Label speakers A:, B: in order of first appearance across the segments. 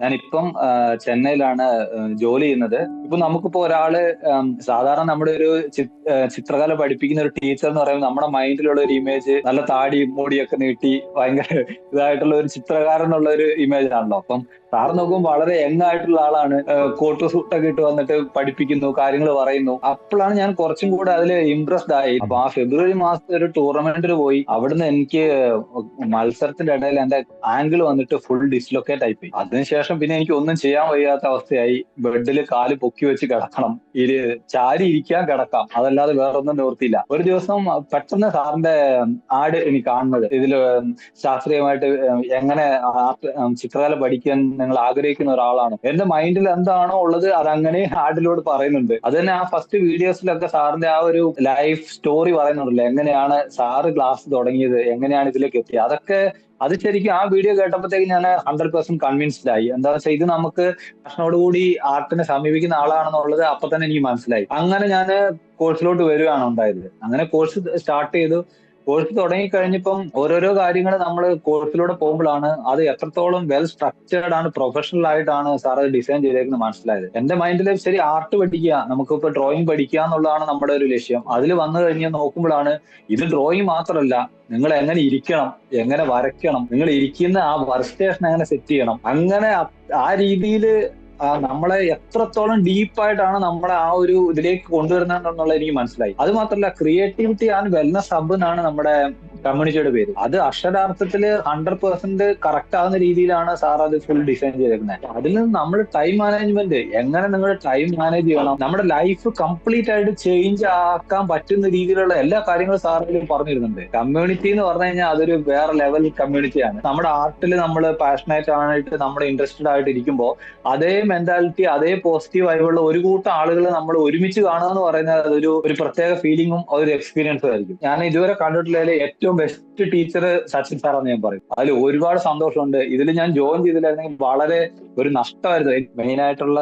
A: ഞാനിപ്പം ചെന്നൈയിലാണ് ജോലി ചെയ്യുന്നത്. ഇപ്പൊ നമുക്കിപ്പോ ഒരാള് സാധാരണ നമ്മുടെ ഒരു ചിത്രകല പഠിപ്പിക്കുന്ന ഒരു ടീച്ചർ എന്ന് പറയുമ്പോൾ നമ്മുടെ മൈൻഡിലുള്ള ഒരു ഇമേജ് നല്ല താടി മുടിയൊക്കെ നീട്ടി ഭയങ്കര ഇതായിട്ടുള്ള ഒരു ചിത്രകാരൻ എന്നുള്ള ഒരു ഇമേജ് ആണല്ലോ. അപ്പം സാറ് നോക്കുമ്പോൾ വളരെ യങ് ആയിട്ടുള്ള ആളാണ്. കോട്ട് സൂട്ടൊക്കെ ഇട്ട് വന്നിട്ട് പഠിപ്പിക്കുന്നു, കാര്യങ്ങൾ പറയുന്നു. അപ്പോഴാണ് ഞാൻ കുറച്ചും കൂടെ അതിൽ ഇംപ്രസ്ഡ് ആയി. അപ്പൊ ആ ഫെബ്രുവരി മാസത്തെ ഒരു ടൂർണമെന്റിന് പോയി. അവിടുന്ന് എനിക്ക് മത്സരത്തിന്റെ ഇടയിൽ എന്റെ ആംഗിൾ വന്നിട്ട് ഫുൾ ഡിസ്ലൊക്കേറ്റ് ആയിപ്പോയി. അതിനുശേഷം പിന്നെ എനിക്ക് ഒന്നും ചെയ്യാൻ വയ്യാത്ത അവസ്ഥയായി. ബെഡിൽ കാല് പൊക്കി വെച്ച് കിടക്കണം, ചാരി ഇരിക്കാൻ കിടക്കാം, അതല്ലാതെ വേറൊന്നും നിവൃത്തിയില്ല. ഒരു ദിവസം പെട്ടെന്ന് സാറിന്റെ ആഡ് എനിക്ക് കാണുന്നത്, ഇതില് ശാസ്ത്രീയമായിട്ട് എങ്ങനെ ചിത്രകല പഠിക്കാൻ നിങ്ങൾ ആഗ്രഹിക്കുന്ന ഒരാളാണ്. എന്റെ മൈൻഡിൽ എന്താണോ ഉള്ളത് അതങ്ങനെ ആഡിലൂടെ പറയുന്നുണ്ട്. അത് തന്നെ ആ ഫസ്റ്റ് വീഡിയോസിലൊക്കെ സാറിന്റെ ആ ഒരു ലൈഫ് സ്റ്റോറി പറയുന്നുണ്ടല്ലോ, എങ്ങനെയാണ് സാറ് ക്ലാസ് തുടങ്ങിയത്, എങ്ങനെയാണ് ഇതിലേക്ക് എത്തിയത്, അതൊക്കെ അത് ശരിക്കും ആ വീഡിയോ കേട്ടപ്പോഴത്തേക്ക് ഞാൻ 100% കൺവിൻസ്ഡ് ആയി. എന്താ വെച്ചാൽ ഇത് നമുക്ക് പാഷനോടുകൂടി ആർട്ടിനെ സമീപിക്കുന്ന ആളാണെന്നുള്ളത് അപ്പൊ തന്നെ എനിക്ക് മനസ്സിലായി. അങ്ങനെ ഞാൻ കോഴ്സിലോട്ട് വരികയാണ് ഉണ്ടായത്. അങ്ങനെ കോഴ്സ് സ്റ്റാർട്ട് ചെയ്തു. കോഴ്സ് തുടങ്ങിക്കഴിഞ്ഞപ്പം ഓരോരോ കാര്യങ്ങൾ നമ്മൾ കോഴ്സിലൂടെ പോകുമ്പോഴാണ് അത് എത്രത്തോളം വെൽ സ്ട്രക്ചേർഡ് ആണ്, പ്രൊഫഷണൽ ആയിട്ടാണ് സാർ അത് ഡിസൈൻ ചെയ്തേക്കുന്നത് മനസ്സിലായത്. എന്റെ മൈൻഡിൽ ശരി ആർട്ട് പഠിക്കുക, നമുക്കിപ്പോ ഡ്രോയിങ് പഠിക്കുക എന്നുള്ളതാണ് നമ്മുടെ ഒരു ലക്ഷ്യം. അതിൽ വന്നു കഴിഞ്ഞ് നോക്കുമ്പോഴാണ് ഇത് ഡ്രോയിങ് മാത്രമല്ല, നിങ്ങൾ എങ്ങനെ ഇരിക്കണം, എങ്ങനെ വരയ്ക്കണം, നിങ്ങൾ ഇരിക്കുന്ന ആ വർക്ക് സ്റ്റേഷൻ എങ്ങനെ സെറ്റ് ചെയ്യണം, അങ്ങനെ ആ രീതിയിൽ നമ്മളെ എത്രത്തോളം ഡീപ്പായിട്ടാണ് നമ്മളെ ആ ഒരു ഇതിലേക്ക് കൊണ്ടുവരുന്നതെന്നുള്ളത് എനിക്ക് മനസ്സിലായി. അത് മാത്രമല്ല, ക്രിയേറ്റിവിറ്റി ആൻഡ് വെൽനസ് ഹബ് എന്നാണ് നമ്മുടെ കമ്മ്യൂണിറ്റിയുടെ പേര്. അത് അക്ഷരാർത്ഥത്തില് 100% കറക്റ്റ് ആവുന്ന രീതിയിലാണ് സാർ അത് ഫുൾ ഡിസൈൻ ചെയ്തേക്കുന്നത്. അതിൽ നിന്ന് നമ്മൾ ടൈം മാനേജ്മെന്റ്, എങ്ങനെ നിങ്ങൾ ടൈം മാനേജ് ചെയ്യണം, നമ്മുടെ ലൈഫ് കംപ്ലീറ്റ് ആയിട്ട് ചേഞ്ച് ആക്കാൻ പറ്റുന്ന രീതിയിലുള്ള എല്ലാ കാര്യങ്ങളും സാർ ഇതിൽ പറഞ്ഞിരുന്നുണ്ട്. കമ്മ്യൂണിറ്റി എന്ന് പറഞ്ഞു കഴിഞ്ഞാൽ അതൊരു വേറെ ലെവൽ കമ്മ്യൂണിറ്റിയാണ്. നമ്മുടെ ആർട്ടിൽ നമ്മൾ പാഷനേറ്റ് ആയിട്ട് നമ്മൾ ഇൻട്രസ്റ്റഡ് ആയിട്ട് ഇരിക്കുമ്പോൾ അതേ മെന്റാലിറ്റി, അതേ പോസിറ്റീവ് വൈബുള്ള ഒരു കൂട്ടം ആളുകളെ നമ്മൾ ഒരുമിച്ച് കാണുക എന്ന് പറയുന്നത് അതൊരു പ്രത്യേക ഫീലിംഗും ഒരു എക്സ്പീരിയൻസും ആയിരിക്കും. ഞാൻ ഇതുവരെ കണ്ടിട്ടുള്ളതിൽ ഏറ്റവും ബെസ്റ്റ് ടീച്ചർ സച്ചിൻ സാറാന്ന് ഞാൻ പറയും. അതിൽ ഒരുപാട് സന്തോഷമുണ്ട്. ഇതിൽ ഞാൻ ജോയിൻ ചെയ്തില്ലായിരുന്നെങ്കിൽ വളരെ ഒരു നഷ്ടമായിരുന്നു. മെയിൻ ആയിട്ടുള്ള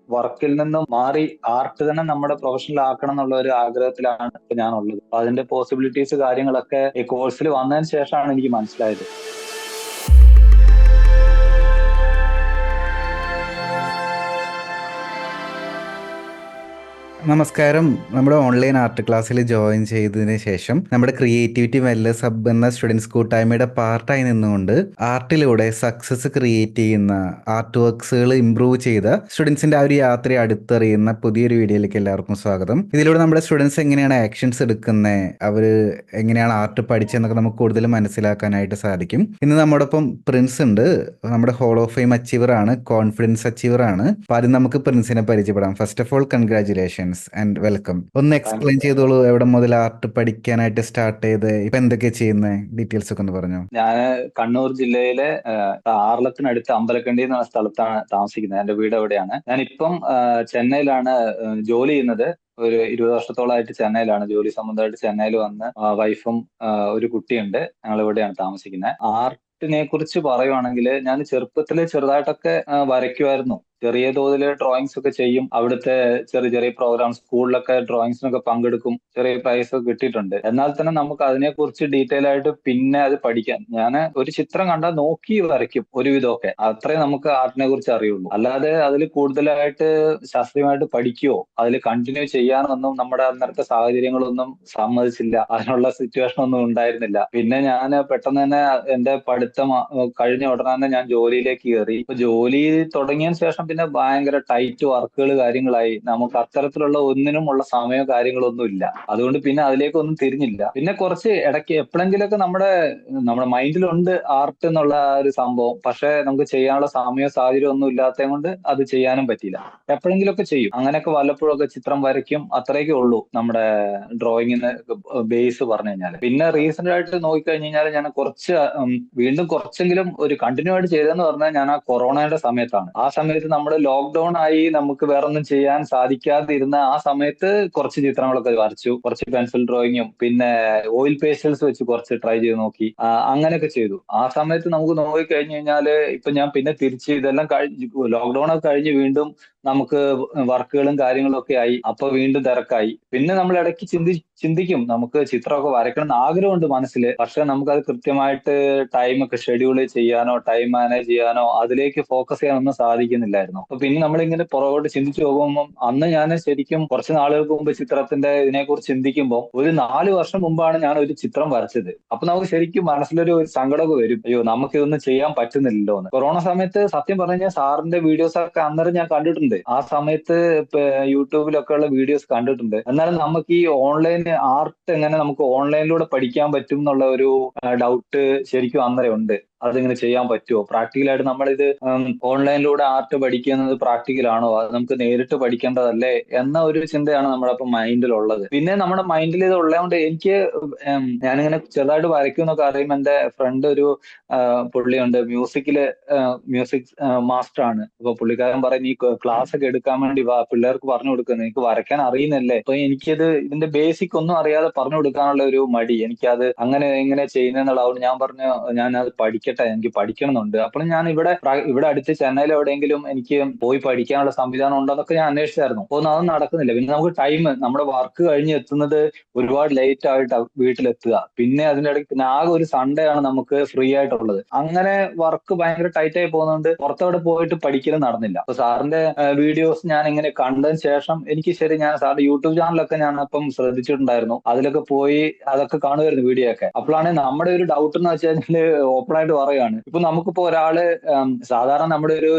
A: വർക്കിൽ നിന്നും മാറി ആർട്ട് തന്നെ നമ്മുടെ പ്രൊഫഷണൽ ആക്കണം എന്നുള്ള ഒരു ആഗ്രഹത്തിലാണ് ഇപ്പൊ ഞാൻ ഉള്ളത്. അപ്പൊ അതിന്റെ പോസിബിലിറ്റീസ് കാര്യങ്ങളൊക്കെ ഈ കോഴ്സിൽ വന്നതിന് ശേഷമാണ് എനിക്ക് മനസ്സിലായത്.
B: നമസ്കാരം. നമ്മുടെ ഓൺലൈൻ ആർട്ട് ക്ലാസ്സിൽ ജോയിൻ ചെയ്തതിന് ശേഷം നമ്മുടെ ക്രിയേറ്റിവിറ്റി വെൽനസ് ഹബ് എന്ന സ്റ്റുഡൻസ് കൂട്ടായ്മയുടെ പാർട്ടായി നിന്നുകൊണ്ട് ആർട്ടിലൂടെ സക്സസ് ക്രിയേറ്റ് ചെയ്യുന്ന ആർട്ട് വർക്ക്സുകൾ ഇംപ്രൂവ് ചെയ്ത സ്റ്റുഡൻസിന്റെ ആ ഒരു യാത്രയെ അടുത്തറിയുന്ന പുതിയൊരു വീഡിയോയിലേക്ക് എല്ലാവർക്കും സ്വാഗതം. ഇതിലൂടെ നമ്മുടെ സ്റ്റുഡൻസ് എങ്ങനെയാണ് ആക്ഷൻസ് എടുക്കുന്നത്, അവർ എങ്ങനെയാണ് ആർട്ട് പഠിച്ചതെന്നൊക്കെ നമുക്ക് കൂടുതൽ മനസ്സിലാക്കാനായിട്ട് സാധിക്കും. ഇന്ന് നമ്മോടൊപ്പം പ്രിൻസ് ഉണ്ട്. നമ്മുടെ ഹോൾ ഓഫ് ഫെയിം അച്ചീവർ ആണ്, കോൺഫിഡൻസ് അച്ചീവർ ആണ്. അപ്പൊ ആദ്യം നമുക്ക് പ്രിൻസിനെ പരിചയപ്പെടാം. First of all congratulations and welcome. ഒന്ന് എക്സ്പ്ലെയിൻ ചെയ്തോളൂ, എവിടെ മുതൽ ആർട്ട് പഠിക്കാനായിട്ട് സ്റ്റാർട്ട് ചെയ്ത് ഇപ്പൊ എന്തൊക്കെ ചെയ്യുന്നത്, ഡീറ്റെയിൽസ് ഒക്കെ ഒന്ന് പറഞ്ഞു.
A: ഞാൻ കണ്ണൂർ ജില്ലയിലെ ആറളത്തിനടുത്ത് അമ്പലക്കണ്ടി എന്ന സ്ഥലത്താണ് താമസിക്കുന്നത്. എന്റെ വീട് എവിടെയാണ്. ഞാനിപ്പം ചെന്നൈയിലാണ് ജോലി ചെയ്യുന്നത്. ഒരു 20 വർഷത്തോളമായിട്ട് ചെന്നൈയിലാണ് ജോലി സംബന്ധമായിട്ട് ചെന്നൈയിൽ വന്ന് വൈഫും ഒരു കുട്ടിയുണ്ട്. ഞങ്ങൾ ഇവിടെയാണ് താമസിക്കുന്നത്. ആർട്ടിനെ കുറിച്ച് പറയുവാണെങ്കിൽ ഞാൻ ചെറുപ്പത്തിൽ ചെറുതായിട്ടൊക്കെ വരയ്ക്കുമായിരുന്നു. ചെറിയ തോതിൽ ഡ്രോയിങ്സ് ഒക്കെ ചെയ്യും. അവിടുത്തെ ചെറിയ ചെറിയ പ്രോഗ്രാം സ്കൂളിലൊക്കെ ഡ്രോയിങ്സിനൊക്കെ പങ്കെടുക്കും. ചെറിയ പ്രൈസ് ഒക്കെ കിട്ടിയിട്ടുണ്ട്. എന്നാൽ തന്നെ നമുക്ക് അതിനെക്കുറിച്ച് ഡീറ്റെയിൽ ആയിട്ട് പിന്നെ അത് പഠിക്കാൻ, ഞാൻ ഒരു ചിത്രം കണ്ടാൽ നോക്കി വരയ്ക്കും ഒരുവിധമൊക്കെ. അത്രേ നമുക്ക് ആർട്ടിനെ കുറിച്ച് അറിയുള്ളൂ. അല്ലാതെ അതിൽ കൂടുതലായിട്ട് ശാസ്ത്രീയമായിട്ട് പഠിക്കുകയോ അതിൽ കണ്ടിന്യൂ ചെയ്യാനൊന്നും നമ്മുടെ അന്നത്തെ സാഹചര്യങ്ങളൊന്നും സമ്മതിച്ചില്ല. അതിനുള്ള സിറ്റുവേഷൻ ഒന്നും ഉണ്ടായിരുന്നില്ല. പിന്നെ ഞാൻ പെട്ടെന്ന് തന്നെ എന്റെ പഠിത്തം കഴിഞ്ഞ ഉടനെ തന്നെ ഞാൻ ജോലിയിലേക്ക് കയറി. ഇപ്പൊ ജോലി തുടങ്ങിയതിന് ശേഷം പിന്നെ ഭയങ്കര ടൈറ്റ് വർക്കുകൾ കാര്യങ്ങളായി. നമുക്ക് അത്തരത്തിലുള്ള ഒന്നിനുമുള്ള സമയമോ കാര്യങ്ങളൊന്നും ഇല്ല. അതുകൊണ്ട് പിന്നെ അതിലേക്കൊന്നും തിരിഞ്ഞില്ല. പിന്നെ കുറച്ച് ഇടയ്ക്ക് എപ്പോഴെങ്കിലൊക്കെ നമ്മുടെ മൈൻഡിലുണ്ട് ആർട്ട് എന്നുള്ള ഒരു സംഭവം. പക്ഷെ നമുക്ക് ചെയ്യാനുള്ള സമയമോ സാഹചര്യം ഒന്നും ഇല്ലാത്തത് കൊണ്ട് അത് ചെയ്യാനും പറ്റിയില്ല. എപ്പോഴെങ്കിലൊക്കെ ചെയ്യും. അങ്ങനെയൊക്കെ വല്ലപ്പോഴൊക്കെ ചിത്രം വരയ്ക്കും. അത്രയൊക്കെ ഉള്ളൂ നമ്മുടെ ഡ്രോയിങ്ങിന് ബേസ് പറഞ്ഞു കഴിഞ്ഞാൽ. പിന്നെ റീസെന്റ് ആയിട്ട് നോക്കിക്കഴിഞ്ഞ് കഴിഞ്ഞാൽ ഞാൻ വീണ്ടും കുറച്ചെങ്കിലും ഒരു കണ്ടിന്യൂ ആയിട്ട് ചെയ്തതെന്ന് പറഞ്ഞാൽ ഞാൻ ആ കൊറോണയുടെ സമയത്താണ്. ആ സമയത്ത് നമ്മൾ ലോക്ക്ഡൌൺ ആയി നമുക്ക് വേറെ ഒന്നും ചെയ്യാൻ സാധിക്കാതെ ഇരുന്ന ആ സമയത്ത് കുറച്ച് ചിത്രങ്ങളൊക്കെ വരച്ചു, കുറച്ച് പെൻസിൽ ഡ്രോയിങ്ങും പിന്നെ ഓയിൽ പേസ്റ്റൽസ് വെച്ച് കുറച്ച് ട്രൈ ചെയ്ത് നോക്കി. അങ്ങനെയൊക്കെ ചെയ്തു. ആ സമയത്ത് നമുക്ക് നോക്കി കഴിഞ്ഞു കഴിഞ്ഞാല് ഇപ്പൊ ഞാൻ പിന്നെ തിരിച്ച് ഇതെല്ലാം കഴിഞ്ഞ് ലോക്ക്ഡൌൺ ഒക്കെ കഴിഞ്ഞ് വീണ്ടും നമുക്ക് വർക്കുകളും കാര്യങ്ങളും ഒക്കെ ആയി. അപ്പൊ വീണ്ടും തിരക്കായി. പിന്നെ നമ്മൾ ഇടയ്ക്ക് ചിന്തിക്കും നമുക്ക് ചിത്രമൊക്കെ വരയ്ക്കണം എന്ന് ആഗ്രഹമുണ്ട് മനസ്സിൽ. പക്ഷെ നമുക്കത് കൃത്യമായിട്ട് ടൈം ഒക്കെ ഷെഡ്യൂൾ ചെയ്യാനോ ടൈം മാനേജ് ചെയ്യാനോ അതിലേക്ക് ഫോക്കസ് ചെയ്യാനൊന്നും സാധിക്കുന്നില്ലായിരുന്നു. അപ്പൊ പിന്നെ നമ്മളിങ്ങനെ പുറകോട്ട് ചിന്തിച്ചു പോകുമ്പോൾ അന്ന് ഞാൻ ശരിക്കും കുറച്ച് നാളുകൾക്ക് മുമ്പ് ചിത്രത്തിന്റെ ഇതിനെക്കുറിച്ച് ചിന്തിക്കുമ്പോൾ ഒരു 4 വർഷം മുമ്പാണ് ഞാൻ ഒരു ചിത്രം വരച്ചത്. അപ്പൊ നമുക്ക് ശരിക്കും മനസ്സിലൊരു സങ്കടമൊക്കെ വരും, അയ്യോ നമുക്ക് ഇതൊന്നും ചെയ്യാൻ പറ്റുന്നില്ലല്ലോ എന്ന്. കൊറോണ സമയത്ത് സത്യം പറഞ്ഞു കഴിഞ്ഞാൽ സാറിന്റെ വീഡിയോസ് ഒക്കെ അന്നേരം ഞാൻ കണ്ടിട്ടുണ്ട്. ആ സമയത്ത് യൂട്യൂബിലൊക്കെ ഉള്ള വീഡിയോസ് കണ്ടിട്ടുണ്ട്. എന്നാലും നമുക്ക് ഈ ഓൺലൈൻ ആർട്ട് എങ്ങനെ നമുക്ക് ഓൺലൈനിലൂടെ പഠിക്കാൻ പറ്റും എന്നുള്ള ഒരു ഡൗട്ട് ശരിക്കും അന്നേരം ഉണ്ട്. അതിങ്ങനെ ചെയ്യാൻ പറ്റുമോ, പ്രാക്ടിക്കലായിട്ട് നമ്മളിത് ഓൺലൈനിലൂടെ ആർട്ട് പഠിക്കുന്നത് പ്രാക്ടിക്കൽ ആണോ, അത് നമുക്ക് നേരിട്ട് പഠിക്കേണ്ടതല്ലേ എന്ന ഒരു ചിന്തയാണ് നമ്മുടെ അപ്പം മൈൻഡിലുള്ളത്. പിന്നെ നമ്മുടെ മൈൻഡിൽ ഇത് ഉള്ളതുകൊണ്ട് എനിക്ക് ഞാനിങ്ങനെ ചെറുതായിട്ട് വരയ്ക്കും എന്നൊക്കെ അറിയും. എന്റെ ഫ്രണ്ട് ഒരു പുള്ളിയുണ്ട്, മ്യൂസിക് മാസ്റ്റർ ആണ്. അപ്പൊ പുള്ളിക്കാരൻ പറയും നീ ക്ലാസ് ഒക്കെ എടുക്കാൻ വേണ്ടി വാ, പിള്ളേർക്ക് പറഞ്ഞു കൊടുക്കുക, നിനക്ക് വരയ്ക്കാൻ അറിയുന്നല്ലേ. അപ്പൊ എനിക്കത് ഇതിന്റെ ബേസിക് ഒന്നും അറിയാതെ പറഞ്ഞു കൊടുക്കാനുള്ള ഒരു മടി, എനിക്കത് അങ്ങനെ എങ്ങനെ ചെയ്യുന്നതെന്നുള്ളതുകൊണ്ട് ഞാൻ പറഞ്ഞു ഞാൻ അത് പഠിക്കട്ടെ, എനിക്ക് പഠിക്കണമെന്നുണ്ട്. അപ്പോൾ ഞാൻ ഇവിടെ അടുത്ത് ചെന്നൈയിൽ എവിടെയെങ്കിലും എനിക്ക് പോയി പഠിക്കാനുള്ള സംവിധാനം ഉണ്ടോ എന്നൊക്കെ ഞാൻ അന്വേഷിച്ചായിരുന്നു. അപ്പോൾ ഒന്നും അതൊന്നും നടക്കുന്നില്ല. പിന്നെ നമുക്ക് ടൈം, നമ്മുടെ വർക്ക് കഴിഞ്ഞ് എത്തുന്നത് ഒരുപാട് ലേറ്റ് ആയിട്ട് വീട്ടിലെത്തുക. പിന്നെ അതിന്റെ ഇടയ്ക്ക് പിന്നെ ആകെ ഒരു സൺഡേ ആണ് നമുക്ക് ഫ്രീ ആയിട്ടുള്ളത്. അങ്ങനെ വർക്ക് ഭയങ്കര ടൈറ്റ് ആയി പോകുന്നതുകൊണ്ട് പുറത്തവിടെ പോയിട്ട് പഠിക്കലും നടന്നില്ല. അപ്പൊ സാറിന്റെ വീഡിയോസ് ഞാൻ ഇങ്ങനെ കണ്ടതിന് ശേഷം എനിക്ക് ഞാൻ സാറിന്റെ യൂട്യൂബ് ചാനലൊക്കെ ഞാൻ അപ്പം ശ്രദ്ധിച്ചിട്ടുണ്ടായിരുന്നു. അതിലൊക്കെ പോയി അതൊക്കെ കാണുമായിരുന്നു വീഡിയോ ഒക്കെ. അപ്പോഴാണ് നമ്മുടെ ഒരു ഡൗട്ട് എന്ന് വെച്ച് കഴിഞ്ഞാല് ഓപ്പൺ ആയിട്ട് പറയുകയാണ്, ഇപ്പൊ നമുക്കിപ്പോ ഒരാള് സാധാരണ നമ്മുടെ ഒരു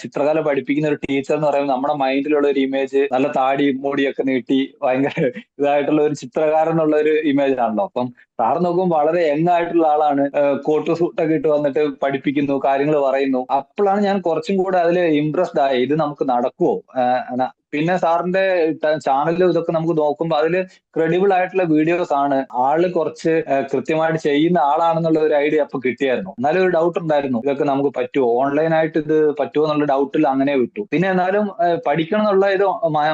A: ചിത്രകല പഠിപ്പിക്കുന്ന ഒരു ടീച്ചർ എന്ന് പറയുമ്പോൾ നമ്മുടെ മൈൻഡിലുള്ള ഒരു ഇമേജ് നല്ല താടി മുടിയൊക്കെ നീട്ടി ഭയങ്കര ഇതായിട്ടുള്ള ഒരു ചിത്രകാരൻ എന്നുള്ള ഒരു ഇമേജ് ആണല്ലോ. അപ്പം സാർ നോക്കുമ്പോൾ വളരെ യങ് ആയിട്ടുള്ള ആളാണ്, കോട്ട് സൂട്ടൊക്കെ ഇട്ട് വന്നിട്ട് പഠിപ്പിക്കുന്നു, കാര്യങ്ങൾ പറയുന്നു. അപ്പോഴാണ് ഞാൻ കുറച്ചും കൂടെ അതിൽ ഇംപ്രസ്ഡ് ആയി, ഇത് നമുക്ക് നടക്കുവോ. പിന്നെ സാറിന്റെ ചാനലിലും ഇതൊക്കെ നമുക്ക് നോക്കുമ്പോൾ അതില് ക്രെഡിബിൾ ആയിട്ടുള്ള വീഡിയോസ് ആണ്, ആള് കുറച്ച് കൃത്യമായിട്ട് ചെയ്യുന്ന ആളാണെന്നുള്ള ഒരു ഐഡിയ അപ്പൊ കിട്ടിയായിരുന്നു. എന്നാലും ഒരു ഡൗട്ട് ഉണ്ടായിരുന്നു, ഇതൊക്കെ നമുക്ക് പറ്റുമോ, ഓൺലൈനായിട്ട് ഇത് പറ്റുമോ എന്നുള്ള ഡൗട്ടിൽ അങ്ങനെ വിട്ടു. പിന്നെ എന്നാലും പഠിക്കണം എന്നുള്ള ഇത്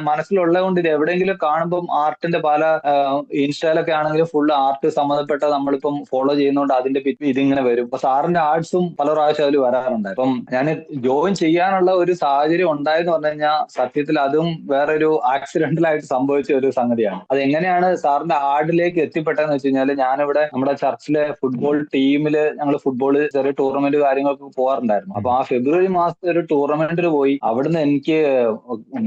A: മനസ്സിലുള്ളത് കൊണ്ട് ഇത് എവിടെയെങ്കിലും കാണുമ്പോൾ ആർട്ടിന്റെ പല ഇൻസ്റ്റയിലൊക്കെ ആണെങ്കിലും ഫുൾ ആർട്ട് സംബന്ധപ്പെട്ട നമ്മളിപ്പം ഫോളോ ചെയ്യുന്നതുകൊണ്ട് അതിന്റെ ഇതിങ്ങനെ വരും. അപ്പൊ സാറിന്റെ ആർട്സും പല പ്രാവശ്യം അതിൽ വരാറുണ്ട്. അപ്പം ഞാൻ ജോയിൻ ചെയ്യാനുള്ള ഒരു സാഹചര്യം ഉണ്ടായെന്ന് പറഞ്ഞു കഴിഞ്ഞാൽ സത്യത്തിൽ അതും വേറൊരു ആക്സിഡന്റൽ ആയിട്ട് സംഭവിച്ച ഒരു സംഗതിയാണ്. അത് എങ്ങനെയാണ് സാറിന്റെ ആർട്ടിലേക്ക് എത്തിപ്പെട്ടതെന്ന് വെച്ച് കഴിഞ്ഞാൽ, ഞാനിവിടെ നമ്മുടെ ചർച്ചിലെ ഫുട്ബോൾ ടീമില് ഞങ്ങൾ ഫുട്ബോൾ ചെറിയ ടൂർണമെന്റ് കാര്യങ്ങളൊക്കെ പോകാറുണ്ടായിരുന്നു. അപ്പൊ ആ ഫെബ്രുവരി മാസത്തെ ഒരു ടൂർണമെന്റിൽ പോയി. അവിടുന്ന് എനിക്ക്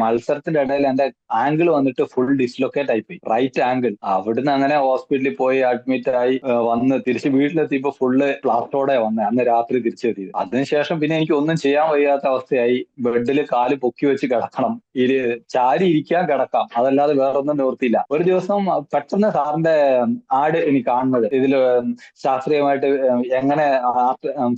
A: മത്സരത്തിന്റെ ഇടയിൽ എന്റെ ആംഗിൾ വന്നിട്ട് ഫുൾ ഡിസ്ലൊക്കേറ്റ് ആയിപ്പോയി, റൈറ്റ് ആംഗിൾ. അവിടുന്ന് അങ്ങനെ ഹോസ്പിറ്റലിൽ പോയി അഡ്മിറ്റ് ആയി വന്ന് തിരിച്ച് വീട്ടിലെത്തിയപ്പോ ഫുള്ള് പ്ലാസ്റ്റോടെ വന്നേ, അന്ന് രാത്രി തിരിച്ചെത്തിയത്. അതിനുശേഷം പിന്നെ എനിക്ക് ഒന്നും ചെയ്യാൻ വയ്യാത്ത അവസ്ഥയായി. ബെഡിൽ കാല് പൊക്കി വെച്ച് കിടക്കണം, ചാരി ഇരിക്കാൻ കിടക്കാം, അതല്ലാതെ വേറൊന്നും നിവർത്തിയില്ല. ഒരു ദിവസം പെട്ടെന്ന് സാറിന്റെ ആഡ് എനിക്ക് കാണുന്നത്, ഇതില് ശാസ്ത്രീയമായിട്ട് എങ്ങനെ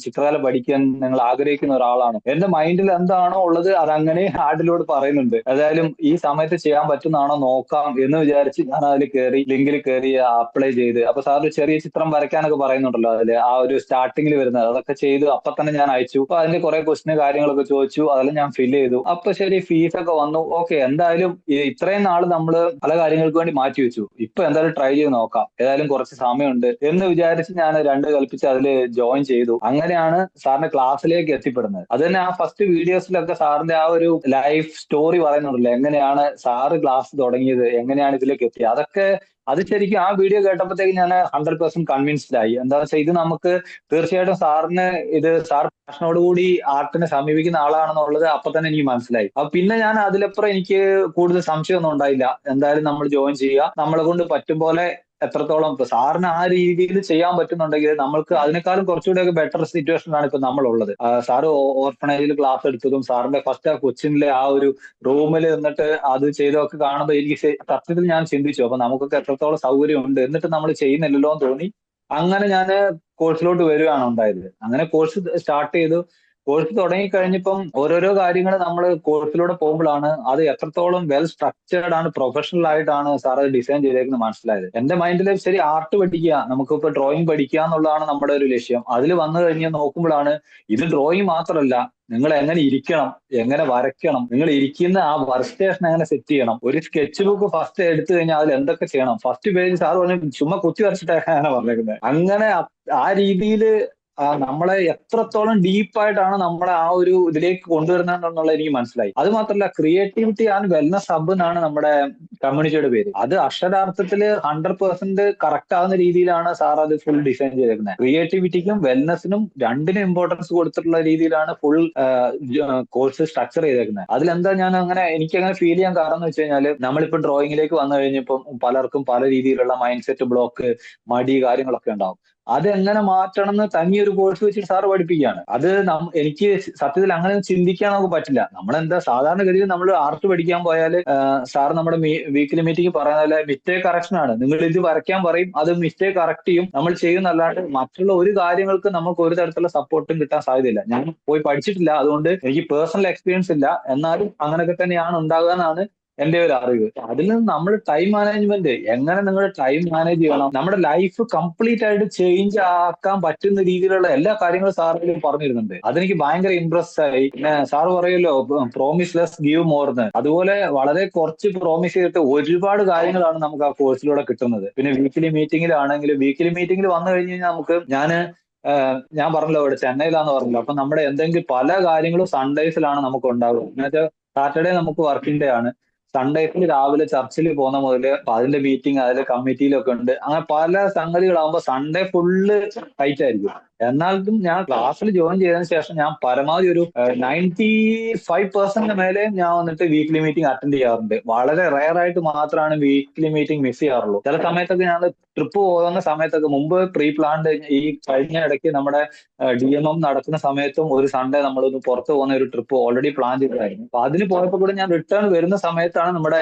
A: ചിത്രകല പഠിക്കാൻ നിങ്ങൾ ആഗ്രഹിക്കുന്ന ഒരാളാണ്, എന്റെ മൈൻഡിൽ എന്താണോ ഉള്ളത് അതങ്ങനെ ആഡിലൂടെ പറയുന്നുണ്ട്. ഏതായാലും ഈ സമയത്ത് ചെയ്യാൻ പറ്റുന്നതാണോ നോക്കാം എന്ന് വിചാരിച്ച് ഞാൻ അതിൽ കയറി, ലിങ്കിൽ കയറി അപ്ലൈ ചെയ്ത്. അപ്പൊ സാർ ചെറിയ ചിത്രം വരയ്ക്കാനൊക്കെ പറയുന്നുണ്ടല്ലോ അതില്, ആ ഒരു സ്റ്റാർട്ടിങ്ങിൽ വരുന്നത് അതൊക്കെ ചെയ്തു. അപ്പൊ തന്നെ ഞാൻ അയച്ചു. അപ്പൊ അതിന്റെ കുറെ ക്വസ്റ്റ്യൻ കാര്യങ്ങളൊക്കെ ചോദിച്ചു, അതെല്ലാം ഞാൻ ഫില്ല് ചെയ്തു. അപ്പൊ ശരി, ഫീസൊക്കെ വന്നു. ഓക്കെ, എന്തായാലും ഇത്രയും നാൾ നമ്മൾ പല കാര്യങ്ങൾക്ക് വേണ്ടി മാറ്റി വെച്ചു, ഇപ്പൊ എന്തായാലും ട്രൈ ചെയ്ത് നോക്കാം, ഏതായാലും കുറച്ച് സമയമുണ്ട് എന്ന് വിചാരിച്ച് ഞാൻ രണ്ട് കൽപ്പിച്ച് അതിൽ ജോയിൻ ചെയ്തു. അങ്ങനെയാണ് സാറിന്റെ ക്ലാസ്സിലേക്ക് എത്തിപ്പെടുന്നത്. അത് തന്നെ ആ ഫസ്റ്റ് വീഡിയോസിലൊക്കെ സാറിന്റെ ആ ഒരു ലൈഫ് സ്റ്റോറി പറയുന്നുണ്ടല്ലോ, എങ്ങനെയാണ് സാറ് ക്ലാസ് തുടങ്ങിയത്, എങ്ങനെയാണ് ഇതിലേക്ക് എത്തിയത്, അതൊക്കെ അത് ശരിക്കും ആ വീഡിയോ കേട്ടപ്പോഴത്തേക്ക് ഞാൻ 100% കൺവിൻസ്ഡ് ആയി. എന്താണെന്ന് വെച്ചാൽ ഇത് നമുക്ക് തീർച്ചയായിട്ടും സാർ പാഷനോടുകൂടി ആർട്ടിനെ സമീപിക്കുന്ന ആളാണെന്നുള്ളത് അപ്പൊ തന്നെ എനിക്ക് മനസ്സിലായി. അപ്പൊ പിന്നെ ഞാൻ അതിലപ്പുറം എനിക്ക് കൂടുതൽ സംശയമൊന്നും ഉണ്ടായില്ല. എന്തായാലും നമ്മൾ ജോയിൻ ചെയ്യുക, നമ്മളെ കൊണ്ട് പറ്റും പോലെ എത്രത്തോളം ഇപ്പൊ സാറിന് ആ രീതിയിൽ ചെയ്യാൻ പറ്റുന്നുണ്ടെങ്കിൽ നമ്മൾക്ക് അതിനേക്കാളും കുറച്ചുകൂടെയൊക്കെ ബെറ്റർ സിറ്റുവേഷനിലാണ് ഇപ്പൊ നമ്മളുള്ളത്. സാറ് ഓർഫണേജിൽ ക്ലാസ് എടുത്തതും സാറിന്റെ ഫസ്റ്റ് ആ കൊച്ചിനിലെ ആ ഒരു റൂമിൽ നിന്നിട്ട് അത് ചെയ്തൊക്കെ കാണുമ്പോൾ എനിക്ക് സത്യത്തിൽ ഞാൻ ചിന്തിച്ചു, അപ്പൊ നമുക്കൊക്കെ എത്രത്തോളം സൗകര്യമുണ്ട്, എന്നിട്ട് നമ്മൾ ചെയ്യുന്നില്ലല്ലോ എന്ന് തോന്നി. അങ്ങനെ ഞാൻ കോഴ്സിലോട്ട് വരികയാണ് ഉണ്ടായത്. അങ്ങനെ കോഴ്സ് സ്റ്റാർട്ട് ചെയ്തു. കോഴ്സ് തുടങ്ങിക്കഴിഞ്ഞപ്പം ഓരോരോ കാര്യങ്ങൾ നമ്മൾ കോഴ്സിലൂടെ പോകുമ്പോഴാണ് അത് എത്രത്തോളം വെൽ സ്ട്രക്ചേർഡ് ആണ്, പ്രൊഫഷണൽ ആയിട്ടാണ് സാർ അത് ഡിസൈൻ ചെയ്തേക്കുന്നത് മനസ്സിലായത്. എന്റെ മൈൻഡിൽ ശരി ആർട്ട് പഠിക്കുക, നമുക്കിപ്പോ ഡ്രോയിങ് പഠിക്കുക എന്നുള്ളതാണ് നമ്മുടെ ഒരു ലക്ഷ്യം. അതിൽ വന്നു കഴിഞ്ഞ് നോക്കുമ്പോഴാണ് ഇത് ഡ്രോയിങ് മാത്രമല്ല, നിങ്ങൾ എങ്ങനെ ഇരിക്കണം, എങ്ങനെ വരയ്ക്കണം, നിങ്ങൾ ഇരിക്കുന്ന ആ വർക്ക് സ്റ്റേഷൻ എങ്ങനെ സെറ്റ് ചെയ്യണം, ഒരു സ്കെച്ച് ബുക്ക് ഫസ്റ്റ് എടുത്തു കഴിഞ്ഞാൽ അതിൽ എന്തൊക്കെ ചെയ്യണം, ഫസ്റ്റ് പേജ് സാർ പറഞ്ഞു ചുമ്മാ കുത്തി വരച്ചിട്ടാണ് പറഞ്ഞേക്കുന്നത്. അങ്ങനെ ആ രീതിയിൽ നമ്മളെ എത്രത്തോളം ഡീപ്പായിട്ടാണ് നമ്മളെ ആ ഒരു ഇതിലേക്ക് കൊണ്ടുവരുന്നത് എനിക്ക് മനസ്സിലായി. അത് മാത്രമല്ല, ക്രിയേറ്റിവിറ്റി ആൻഡ് വെൽനസ് ഹബ് എന്നാണ് നമ്മുടെ കമ്മ്യൂണിറ്റിയുടെ പേര്. അത് അക്ഷരാർത്ഥത്തിൽ 100% കറക്റ്റ് ആകുന്ന രീതിയിലാണ് സാർ അത് ഫുൾ ഡിസൈൻ ചെയ്തേക്കുന്നത്. ക്രിയേറ്റിവിറ്റിക്കും വെൽനസിനും രണ്ടിനും ഇമ്പോർട്ടൻസ് കൊടുത്തിട്ടുള്ള രീതിയിലാണ് ഫുൾ കോഴ്സ് സ്ട്രക്ചർ ചെയ്തേക്കുന്നത്. അതിലെന്താ ഞാൻ അങ്ങനെ എനിക്കങ്ങനെ ഫീൽ ചെയ്യാൻ കാരണം എന്ന് വെച്ച് കഴിഞ്ഞാൽ, നമ്മളിപ്പോ ഡ്രോയിങ്ങിലേക്ക് വന്നു കഴിഞ്ഞപ്പോൾ പലർക്കും പല രീതിയിലുള്ള മൈൻഡ് സെറ്റ് ബ്ലോക്ക്, മടി കാര്യങ്ങളൊക്കെ ഉണ്ടാവും. അതെങ്ങനെ മാറ്റണം എന്ന് തനിയൊരു കോഴ്സ് വെച്ചിട്ട് സാറ് പഠിപ്പിക്കുകയാണ്. അത് എനിക്ക് സത്യത്തിൽ അങ്ങനെ ചിന്തിക്കാൻ നമുക്ക് പറ്റില്ല. നമ്മളെന്താ സാധാരണഗതിയിൽ നമ്മൾ ആർട്ട് പഠിക്കാൻ പോയാൽ സാർ നമ്മുടെ വീക്കിലി മീറ്റിംഗ് പറയുന്ന പോലെ മിസ്റ്റേക്ക് കറക്ഷൻ ആണ്. നിങ്ങൾ ഇത് വരയ്ക്കാൻ പറയും, അത് മിസ്റ്റേക്ക് കറക്റ്റ് ചെയ്യും, നമ്മൾ ചെയ്യുന്നല്ലാണ്ട് മറ്റുള്ള ഒരു കാര്യങ്ങൾക്ക് നമുക്ക് ഒരു തരത്തിലുള്ള സപ്പോർട്ടും കിട്ടാൻ സാധ്യതയില്ല. ഞാൻ പോയി പഠിച്ചിട്ടില്ല, അതുകൊണ്ട് എനിക്ക് പേഴ്സണൽ എക്സ്പീരിയൻസ് ഇല്ല. എന്നാലും അങ്ങനെയൊക്കെ തന്നെയാണ് ഉണ്ടാകുക എന്നാണ് എന്റെ ഒരു അറിവ്. അതിൽ നിന്ന് നമ്മൾ ടൈം മാനേജ്മെന്റ്, എങ്ങനെ നിങ്ങൾ ടൈം മാനേജ് ചെയ്യണം, നമ്മുടെ ലൈഫ് കംപ്ലീറ്റ് ആയിട്ട് ചേഞ്ച് ആക്കാൻ പറ്റുന്ന രീതിയിലുള്ള എല്ലാ കാര്യങ്ങളും സാറിൽ പറഞ്ഞിരുന്നുണ്ട്. അതെനിക്ക് ഭയങ്കര ഇംപ്രസ് ആയി. പിന്നെ സാറ് പറയുമല്ലോ പ്രോമിസ് ലെസ് ഗീവ് മോർ എന്ന്, അതുപോലെ വളരെ കുറച്ച് പ്രോമിസ് ചെയ്തിട്ട് ഒരുപാട് കാര്യങ്ങളാണ് നമുക്ക് ആ കോഴ്സിലൂടെ കിട്ടുന്നത്. പിന്നെ വീക്കിലി മീറ്റിംഗിലാണെങ്കിലും, വീക്കിലി മീറ്റിംഗിൽ വന്നു കഴിഞ്ഞ് കഴിഞ്ഞാൽ നമുക്ക് ഞാൻ പറഞ്ഞല്ലോ ഇവിടെ ചെന്നൈയിലാന്ന് പറഞ്ഞല്ലോ, അപ്പൊ നമ്മുടെ എന്തെങ്കിലും പല കാര്യങ്ങളും സൺഡേസിലാണ് നമുക്ക് ഉണ്ടാകുക. എന്നുവെച്ചാൽ സാറ്റർഡേ നമുക്ക് വർക്കിംഗ് ഡേ ആണ്. സൺഡേസിൽ രാവിലെ ചർച്ചിൽ പോകുന്ന മുതല് അതിന്റെ മീറ്റിംഗ്, അതിലെ കമ്മിറ്റിയിലൊക്കെ ഉണ്ട്. അങ്ങനെ പല സംഗതികളാകുമ്പോൾ സൺഡേ ഫുള്ള് ടൈറ്റ് ആയിരിക്കും. എന്നാലും ഞാൻ ക്ലാസ്സിൽ ജോയിൻ ചെയ്തതിനു ശേഷം ഞാൻ പരമാവധി ഒരു 95% മേലെ ഞാൻ വന്നിട്ട് വീക്ക്ലി മീറ്റിംഗ് അറ്റൻഡ് ചെയ്യാറുണ്ട്. വളരെ റയർ ആയിട്ട് മാത്രമാണ് വീക്ക്ലി മീറ്റിംഗ് മിസ് ചെയ്യാറുള്ളൂ. ചില സമയത്തൊക്കെ ഞാൻ ട്രിപ്പ് പോകുന്ന സമയത്തൊക്കെ മുമ്പ് പ്രീ പ്ലാൻഡ്, ഈ കഴിഞ്ഞ ഇടയ്ക്ക് നമ്മുടെ DMM നടക്കുന്ന സമയത്തും ഒരു സൺഡേ നമ്മളൊന്ന് പുറത്തു പോകുന്ന ഒരു ട്രിപ്പ് ഓൾറെഡി പ്ലാൻ ചെയ്തതായിരുന്നു. അപ്പൊ അതിന് പോയപ്പോൾ കൂടെ ഞാൻ റിട്ടേൺ വരുന്ന സമയത്താണ് നമ്മുടെ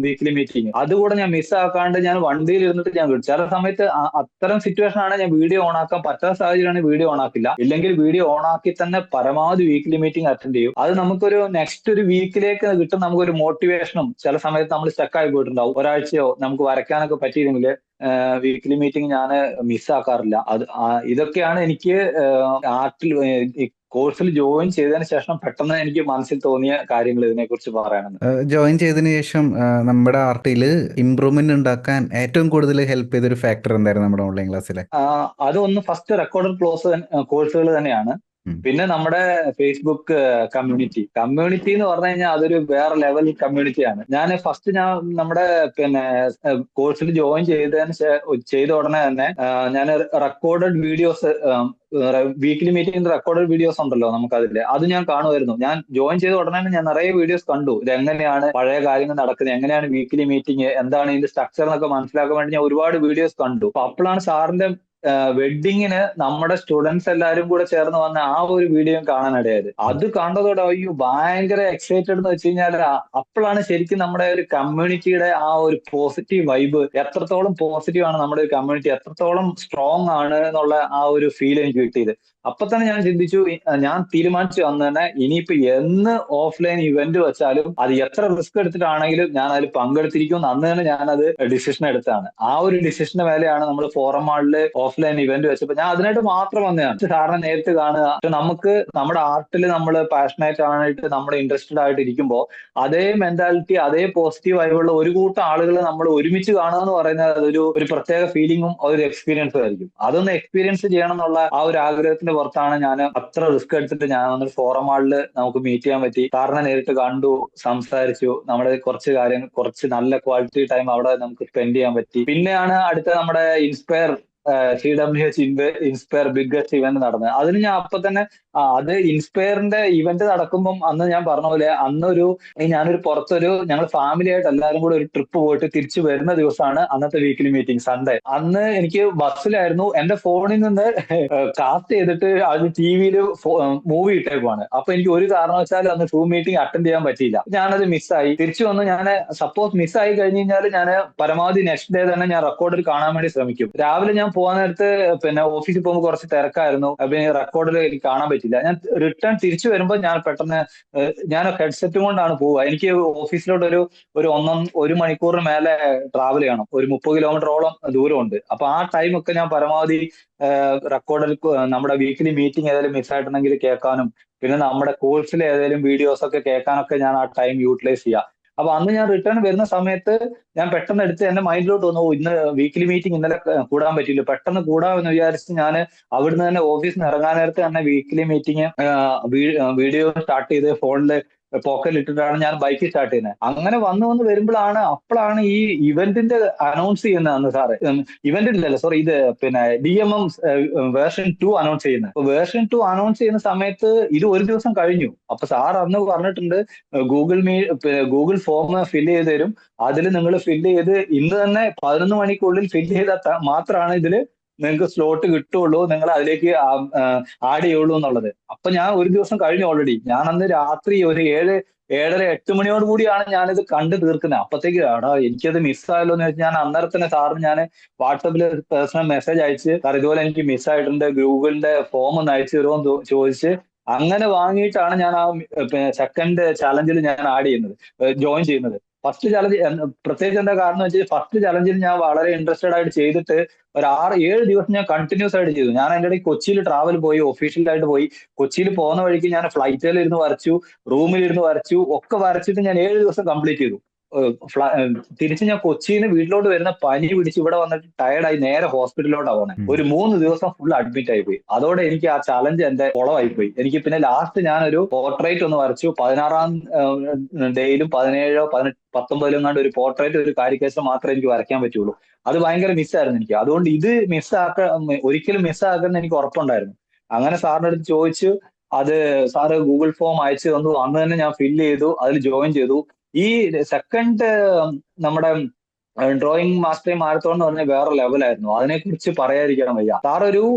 A: വീക്ക്ലി മീറ്റിംഗ്. അതുകൂടെ ഞാൻ മിസ് ആക്കാണ്ട് ഞാൻ വണ്ടിയിൽ ഇരുന്നിട്ട് ഞാൻ വിളിച്ചു. ചില സമയത്ത് അത്തരം സിറ്റുവേഷൻ ആണ് ഞാൻ വീഡിയോ ഓൺ ആക്കാൻ പറ്റാത്ത സാഹചര്യമാണ് വീഡിയോ ഓൺ ആക്കില്ല. ഇല്ലെങ്കിൽ വീഡിയോ ഓൺ ആക്കി തന്നെ പരമാവധി വീക്ക്ലി മീറ്റിംഗ് അറ്റൻഡ് ചെയ്യും. അത് നമുക്കൊരു നെക്സ്റ്റ് ഒരു വീക്കിലേക്ക് കിട്ടും നമുക്കൊരു മോട്ടിവേഷനും. ചില സമയത്ത് നമ്മൾ സ്റ്റക്കായി പോയിട്ടുണ്ടാവും, ഒരാഴ്ചയോ നമുക്ക് വരയ്ക്കാനൊക്കെ പറ്റിയില്ലെങ്കിൽ വീക്ക്ലി മീറ്റിംഗ് ഞാൻ മിസ്സാക്കാറില്ല. ഇതൊക്കെയാണ് എനിക്ക് ആർട്ടിൽ കോഴ്സിൽ ജോയിൻ ചെയ്തതിന് ശേഷം പെട്ടെന്ന് എനിക്ക് മനസ്സിൽ തോന്നിയ കാര്യങ്ങൾ ഇതിനെ കുറിച്ച് പറയാനെന്ന്.
B: ജോയിൻ ചെയ്തതിന് ശേഷം നമ്മുടെ ആർട്ടിൽ ഇമ്പ്രൂവ്മെന്റ് ഉണ്ടാക്കാൻ ഏറ്റവും കൂടുതൽ ഹെൽപ്പ് ചെയ്തൊരു ഫാക്ടർ എന്തായിരുന്നു നമ്മുടെ ഓൺലൈൻ ക്ലാസ്സിലെ?
A: അതൊന്ന് ഫസ്റ്റ് റെക്കോർഡഡ് കോഴ്സുകൾ തന്നെയാണ്. പിന്നെ നമ്മുടെ ഫേസ്ബുക്ക് കമ്മ്യൂണിറ്റി എന്ന് പറഞ്ഞു കഴിഞ്ഞാൽ അതൊരു വേറെ ലെവൽ കമ്മ്യൂണിറ്റിയാണ്. ഞാൻ നമ്മുടെ കോഴ്സിൽ ജോയിൻ ചെയ്ത ഉടനെ തന്നെ ഞാൻ റെക്കോർഡഡ് വീഡിയോസ്, വീക്ക്ലി മീറ്റിംഗിന്റെ റെക്കോർഡഡ് വീഡിയോസ് ഉണ്ടല്ലോ നമുക്കതില്, അത് ഞാൻ കാണുമായിരുന്നു. ഞാൻ ജോയിൻ ചെയ്ത ഉടനെ ഞാൻ നിറയെ വീഡിയോസ് കണ്ടു. ഇതെങ്ങനെയാണ് പഴയ കാര്യങ്ങൾ നടക്കുന്നത്, എങ്ങനെയാണ് വീക്ക്ലി മീറ്റിംഗ്, എന്താണ് ഇതിന്റെ സ്ട്രക്ചർ എന്നൊക്കെ മനസ്സിലാക്കാൻ വേണ്ടി ഞാൻ ഒരുപാട് വീഡിയോസ് കണ്ടു. അപ്പൊ അപ്പോഴാണ് സാറിന്റെ വെഡ്ഡിങ്ങിന് നമ്മുടെ സ്റ്റുഡൻസ് എല്ലാവരും കൂടെ ചേർന്ന് വന്ന ആ ഒരു വീഡിയോ കാണാനിടയായത്. അത് കണ്ടതോടെ അയ്യോ ഭയങ്കര എക്സൈറ്റഡ് എന്ന് വെച്ച് കഴിഞ്ഞാൽ അപ്പോഴാണ് ശരിക്കും നമ്മുടെ ഒരു കമ്മ്യൂണിറ്റിയുടെ ആ ഒരു പോസിറ്റീവ് വൈബ്, എത്രത്തോളം പോസിറ്റീവ് ആണ് നമ്മുടെ ഒരു കമ്മ്യൂണിറ്റി, എത്രത്തോളം സ്ട്രോങ് ആണ് എന്നുള്ള ആ ഒരു ഫീൽ എനിക്ക് കിട്ടിയത്. അപ്പൊ തന്നെ ഞാൻ ചിന്തിച്ചു, ഞാൻ തീരുമാനിച്ചു അന്ന് തന്നെ ഇനിയിപ്പോ എന്ന് ഓഫ്ലൈൻ ഇവന്റ് വെച്ചാലും അത് എത്ര റിസ്ക് എടുത്തിട്ടാണെങ്കിലും ഞാൻ അതിൽ പങ്കെടുത്തിരിക്കും. അന്ന് തന്നെ ഞാനത് ഡിസിഷൻ എടുത്താണ്. ആ ഒരു ഡിസിഷന്റെ മേലെയാണ് നമ്മൾ ഫോറം മാളില് ഓഫ്ലൈൻ ഇവന്റ് വെച്ചപ്പോൾ ഞാൻ അതിനായിട്ട് മാത്രം വന്നതാണ്. സാറിനെ നേരിട്ട് കാണുക, നമുക്ക് നമ്മുടെ ആർട്ടിൽ നമ്മൾ പാഷനേറ്റ് ആയിട്ട് നമ്മൾ ഇൻട്രസ്റ്റഡ് ആയിട്ട് ഇരിക്കുമ്പോൾ അതേ മെന്റാലിറ്റി, അതേ പോസിറ്റീവ് ആയിട്ടുള്ള ഒരു കൂട്ടം ആളുകളെ നമ്മൾ ഒരുമിച്ച് കാണുക എന്ന് പറയുന്നത് അതൊരു പ്രത്യേക ഫീലിംഗും ഒരു എക്സ്പീരിയൻസും ആയിരിക്കും. അതൊന്ന് എക്സ്പീരിയൻസ് ചെയ്യണം എന്നുള്ള ആ ഒരു ആഗ്രഹത്തിന്റെ പുറത്താണ് ഞാൻ അത്ര റിസ്ക് എടുത്തിട്ട് ഞാൻ വന്നിട്ട് ഫോറം മാളില് നമുക്ക് മീറ്റ് ചെയ്യാൻ പറ്റി. സാറിനെ നേരിട്ട് കണ്ടു, സംസാരിച്ചു, നമ്മുടെ കുറച്ച് കാര്യങ്ങൾ, കുറച്ച് നല്ല ക്വാളിറ്റി ടൈം അവിടെ നമുക്ക് സ്പെൻഡ് ചെയ്യാൻ പറ്റി. പിന്നെയാണ് അടുത്ത നമ്മുടെ CWH ഇൻസ്പയർ ബിഗ്ഗസ്റ്റ് ഇവന്റ് നടന്നത്. അതിന് ഞാൻ അപ്പൊ തന്നെ അത് ഇൻസ്പയറിന്റെ ഇവന്റ് നടക്കുമ്പം അന്ന് ഞാൻ പറഞ്ഞ പോലെ ഞാനൊരു ഞങ്ങൾ ഫാമിലി ആയിട്ട് എല്ലാവരും കൂടെ ഒരു ട്രിപ്പ് പോയിട്ട് തിരിച്ചു വരുന്ന ദിവസമാണ് അന്നത്തെ വീക്കിലി മീറ്റിംഗ്, സൺഡേ. അന്ന് എനിക്ക് ബസ്സിലായിരുന്നു. എന്റെ ഫോണിൽ നിന്ന് കാസ്റ്റ് ചെയ്തിട്ട് അത് TV-യിൽ മൂവി ഇട്ടേക്കുവാണ്. അപ്പൊ എനിക്ക് ഒരു കാരണവശാലും അന്ന് സൂം മീറ്റിംഗ് അറ്റൻഡ് ചെയ്യാൻ പറ്റിയില്ല. ഞാനത് മിസ്സായി. തിരിച്ചു വന്ന് സപ്പോസ് മിസ്സായി കഴിഞ്ഞ് കഴിഞ്ഞാൽ ഞാൻ പരമാവധി നെക്സ്റ്റ് ഡേ തന്നെ ഞാൻ റെക്കോർഡിൽ കാണാൻ വേണ്ടി ശ്രമിക്കും. രാവിലെ ഞാൻ ഞാൻ പോകാൻ നേരത്ത് പിന്നെ ഓഫീസിൽ പോകുമ്പോൾ കുറച്ച് തിരക്കായിരുന്നു. പിന്നെ റെക്കോർഡിൽ എനിക്ക് കാണാൻ പറ്റില്ല. ഞാൻ റിട്ടേൺ തിരിച്ചു വരുമ്പോൾ ഞാൻ പെട്ടെന്ന് ഞാൻ ഹെഡ്സെറ്റും കൊണ്ടാണ് പോവുക. എനിക്ക് ഓഫീസിലോട്ട് ഒരു മണിക്കൂറിന് മേലെ ട്രാവൽ ചെയ്യണം. ഒരു 30 കിലോമീറ്ററോളം ദൂരമുണ്ട്. അപ്പൊ ആ ടൈമൊക്കെ ഞാൻ പരമാവധി റെക്കോർഡിൽ നമ്മുടെ വീക്കിലി മീറ്റിംഗ് ഏതെങ്കിലും മിസ്സായിട്ടുണ്ടെങ്കിൽ കേൾക്കാനും പിന്നെ നമ്മുടെ കോഴ്സിലെ ഏതെങ്കിലും വീഡിയോസ് ഒക്കെ കേൾക്കാനൊക്കെ ഞാൻ ആ ടൈം യൂട്ടിലൈസ് ചെയ്യാം. അപ്പൊ അന്ന് ഞാൻ റിട്ടേൺ വരുന്ന സമയത്ത് ഞാൻ പെട്ടെന്ന് എടുത്ത് എന്റെ മൈൻഡിലോട്ട് വന്നു, ഇന്ന് വീക്കിലി മീറ്റിംഗ് ഇന്നലെ കൂടാൻ പറ്റില്ല, പെട്ടെന്ന് കൂടാമെന്ന് വിചാരിച്ച് ഞാൻ അവിടുന്ന് തന്നെ ഓഫീസിൽ നിന്ന് ഇറങ്ങാൻ നേരത്തെ തന്നെ വീക്കിലി മീറ്റിംഗ് വീഡിയോ സ്റ്റാർട്ട് ചെയ്ത് ഫോണിൽ പോക്കറ്റിൽ ഇട്ടിട്ടാണ് ഞാൻ ബൈക്ക് സ്റ്റാർട്ട് ചെയ്യുന്നത്. അങ്ങനെ വന്ന് വരുമ്പോഴാണ് അപ്പോഴാണ് ഈ ഇവന്റിന്റെ അനൗൺസ് ചെയ്യുന്നത്. അന്ന് സാറ് ഇവന്റിലല്ല, സോറി, ഇത് പിന്നെ DMM വേർഷൻ 2 അനൗൺസ് ചെയ്യുന്നത്. അപ്പൊ വേർഷൻ 2 അനൗൺസ് ചെയ്യുന്ന സമയത്ത് ഇത് ഒരു ദിവസം കഴിഞ്ഞു. അപ്പൊ സാർ അന്ന് പറഞ്ഞിട്ടുണ്ട് ഗൂഗിൾ ഫോം ഫില്ല് ചെയ്ത് തരും, അതിൽ നിങ്ങൾ ഫില്ല് ചെയ്ത് ഇന്ന് തന്നെ 11 മണിക്കുള്ളിൽ ഫില്ല് ചെയ്താൽ മാത്രമാണ് ഇതില് നിങ്ങൾക്ക് സ്ലോട്ട് കിട്ടുള്ളൂ, നിങ്ങൾ അതിലേക്ക് ആഡ് ചെയ്യുള്ളൂ എന്നുള്ളത്. അപ്പൊ ഞാൻ ഒരു ദിവസം കഴിഞ്ഞു ഓൾറെഡി. ഞാൻ അന്ന് രാത്രി ഒരു 7, 7:30, 8 മണിയോട് കൂടിയാണ് ഞാനിത് കണ്ടു തീർക്കുന്നത്. അപ്പത്തേക്ക് എടാ എനിക്കത് മിസ്സായല്ലോ എന്ന് വെച്ചാൽ ഞാൻ അന്നേരം തന്നെ സാറിന് ഞാൻ വാട്സപ്പിൽ പേഴ്സണൽ മെസ്സേജ് അയച്ച്, സാർ ഇതുപോലെ എനിക്ക് മിസ്സായിട്ടുണ്ട്, ഗൂഗിളിന്റെ ഫോം ഒന്ന് അയച്ചു തരുമോ എന്ന് ചോദിച്ച് അങ്ങനെ വാങ്ങിയിട്ടാണ് ഞാൻ ആ സെക്കൻഡ് ചലഞ്ചിൽ ഞാൻ ജോയിൻ ചെയ്യുന്നത്. ഫസ്റ്റ് ചലഞ്ച് പ്രത്യേകിച്ച് എന്താ കാരണം വെച്ചാൽ ഫസ്റ്റ് ചലഞ്ചിൽ ഞാൻ വളരെ ഇൻട്രസ്റ്റഡ് ആയിട്ട് ചെയ്തിട്ട് ഒരു 6, 7 ദിവസം ഞാൻ കണ്ടിന്യൂസ് ആയിട്ട് ചെയ്തു. ഞാൻ അതിന്റെ ഇടയിൽ കൊച്ചിയിൽ ട്രാവൽ പോയി, ഒഫീഷ്യലായിട്ട് പോയി. കൊച്ചിയിൽ പോകുന്ന വഴിക്ക് ഞാൻ ഫ്ലൈറ്റിൽ ഇരുന്ന് വരച്ചു, റൂമിലിരുന്ന് വരച്ചു, ഒക്കെ വരച്ചിട്ട് ഞാൻ 7 ദിവസം കംപ്ലീറ്റ് ചെയ്തു. തിരിച്ച് ഞാൻ കൊച്ചിയിൽ നിന്ന് വീട്ടിലോട്ട് വരുന്ന പനി പിടിച്ച് ഇവിടെ വന്നിട്ട് ടയർഡായി നേരെ ഹോസ്പിറ്റലിലോട്ടാണ് പോകുന്നത്. ഒരു 3 ദിവസം ഫുൾ അഡ്മിറ്റ് ആയി പോയി. അതോടെ എനിക്ക് ആ ചലഞ്ച് എന്റെ കുളമായി പോയി. എനിക്ക് പിന്നെ ലാസ്റ്റ് ഞാനൊരു പോർട്രേറ്റ് ഒന്ന് വരച്ചു. 16ാം ഡേയിലും 17, 18, 19 കണ്ട് ഒരു പോർട്രേറ്റ്, ഒരു കാരിക്കേച്ചർ മാത്രമേ എനിക്ക് വരയ്ക്കാൻ പറ്റുള്ളൂ. അത് ഭയങ്കര മിസ്സായിരുന്നു എനിക്ക്. അതുകൊണ്ട് ഇത് ഒരിക്കലും മിസ്സാക്കുന്ന എനിക്ക് ഉറപ്പുണ്ടായിരുന്നു. അങ്ങനെ സാറിന്റെ അടുത്ത് ചോദിച്ചു, അത് സാറ് ഗൂഗിൾ ഫോം അയച്ചു തന്നു. അന്ന് തന്നെ ഞാൻ ഫില്ല് ചെയ്തു, അതിൽ ജോയിൻ ചെയ്തു. ഈ സെക്കൻഡ് നമ്മുടെ ഡ്രോയിങ് മാസ്റ്ററി മാരത്തോൺ എന്ന് പറഞ്ഞാൽ വേറെ ലെവലായിരുന്നു. അതിനെക്കുറിച്ച് പറയാതിരിക്കാൻ വയ്യ. സാർ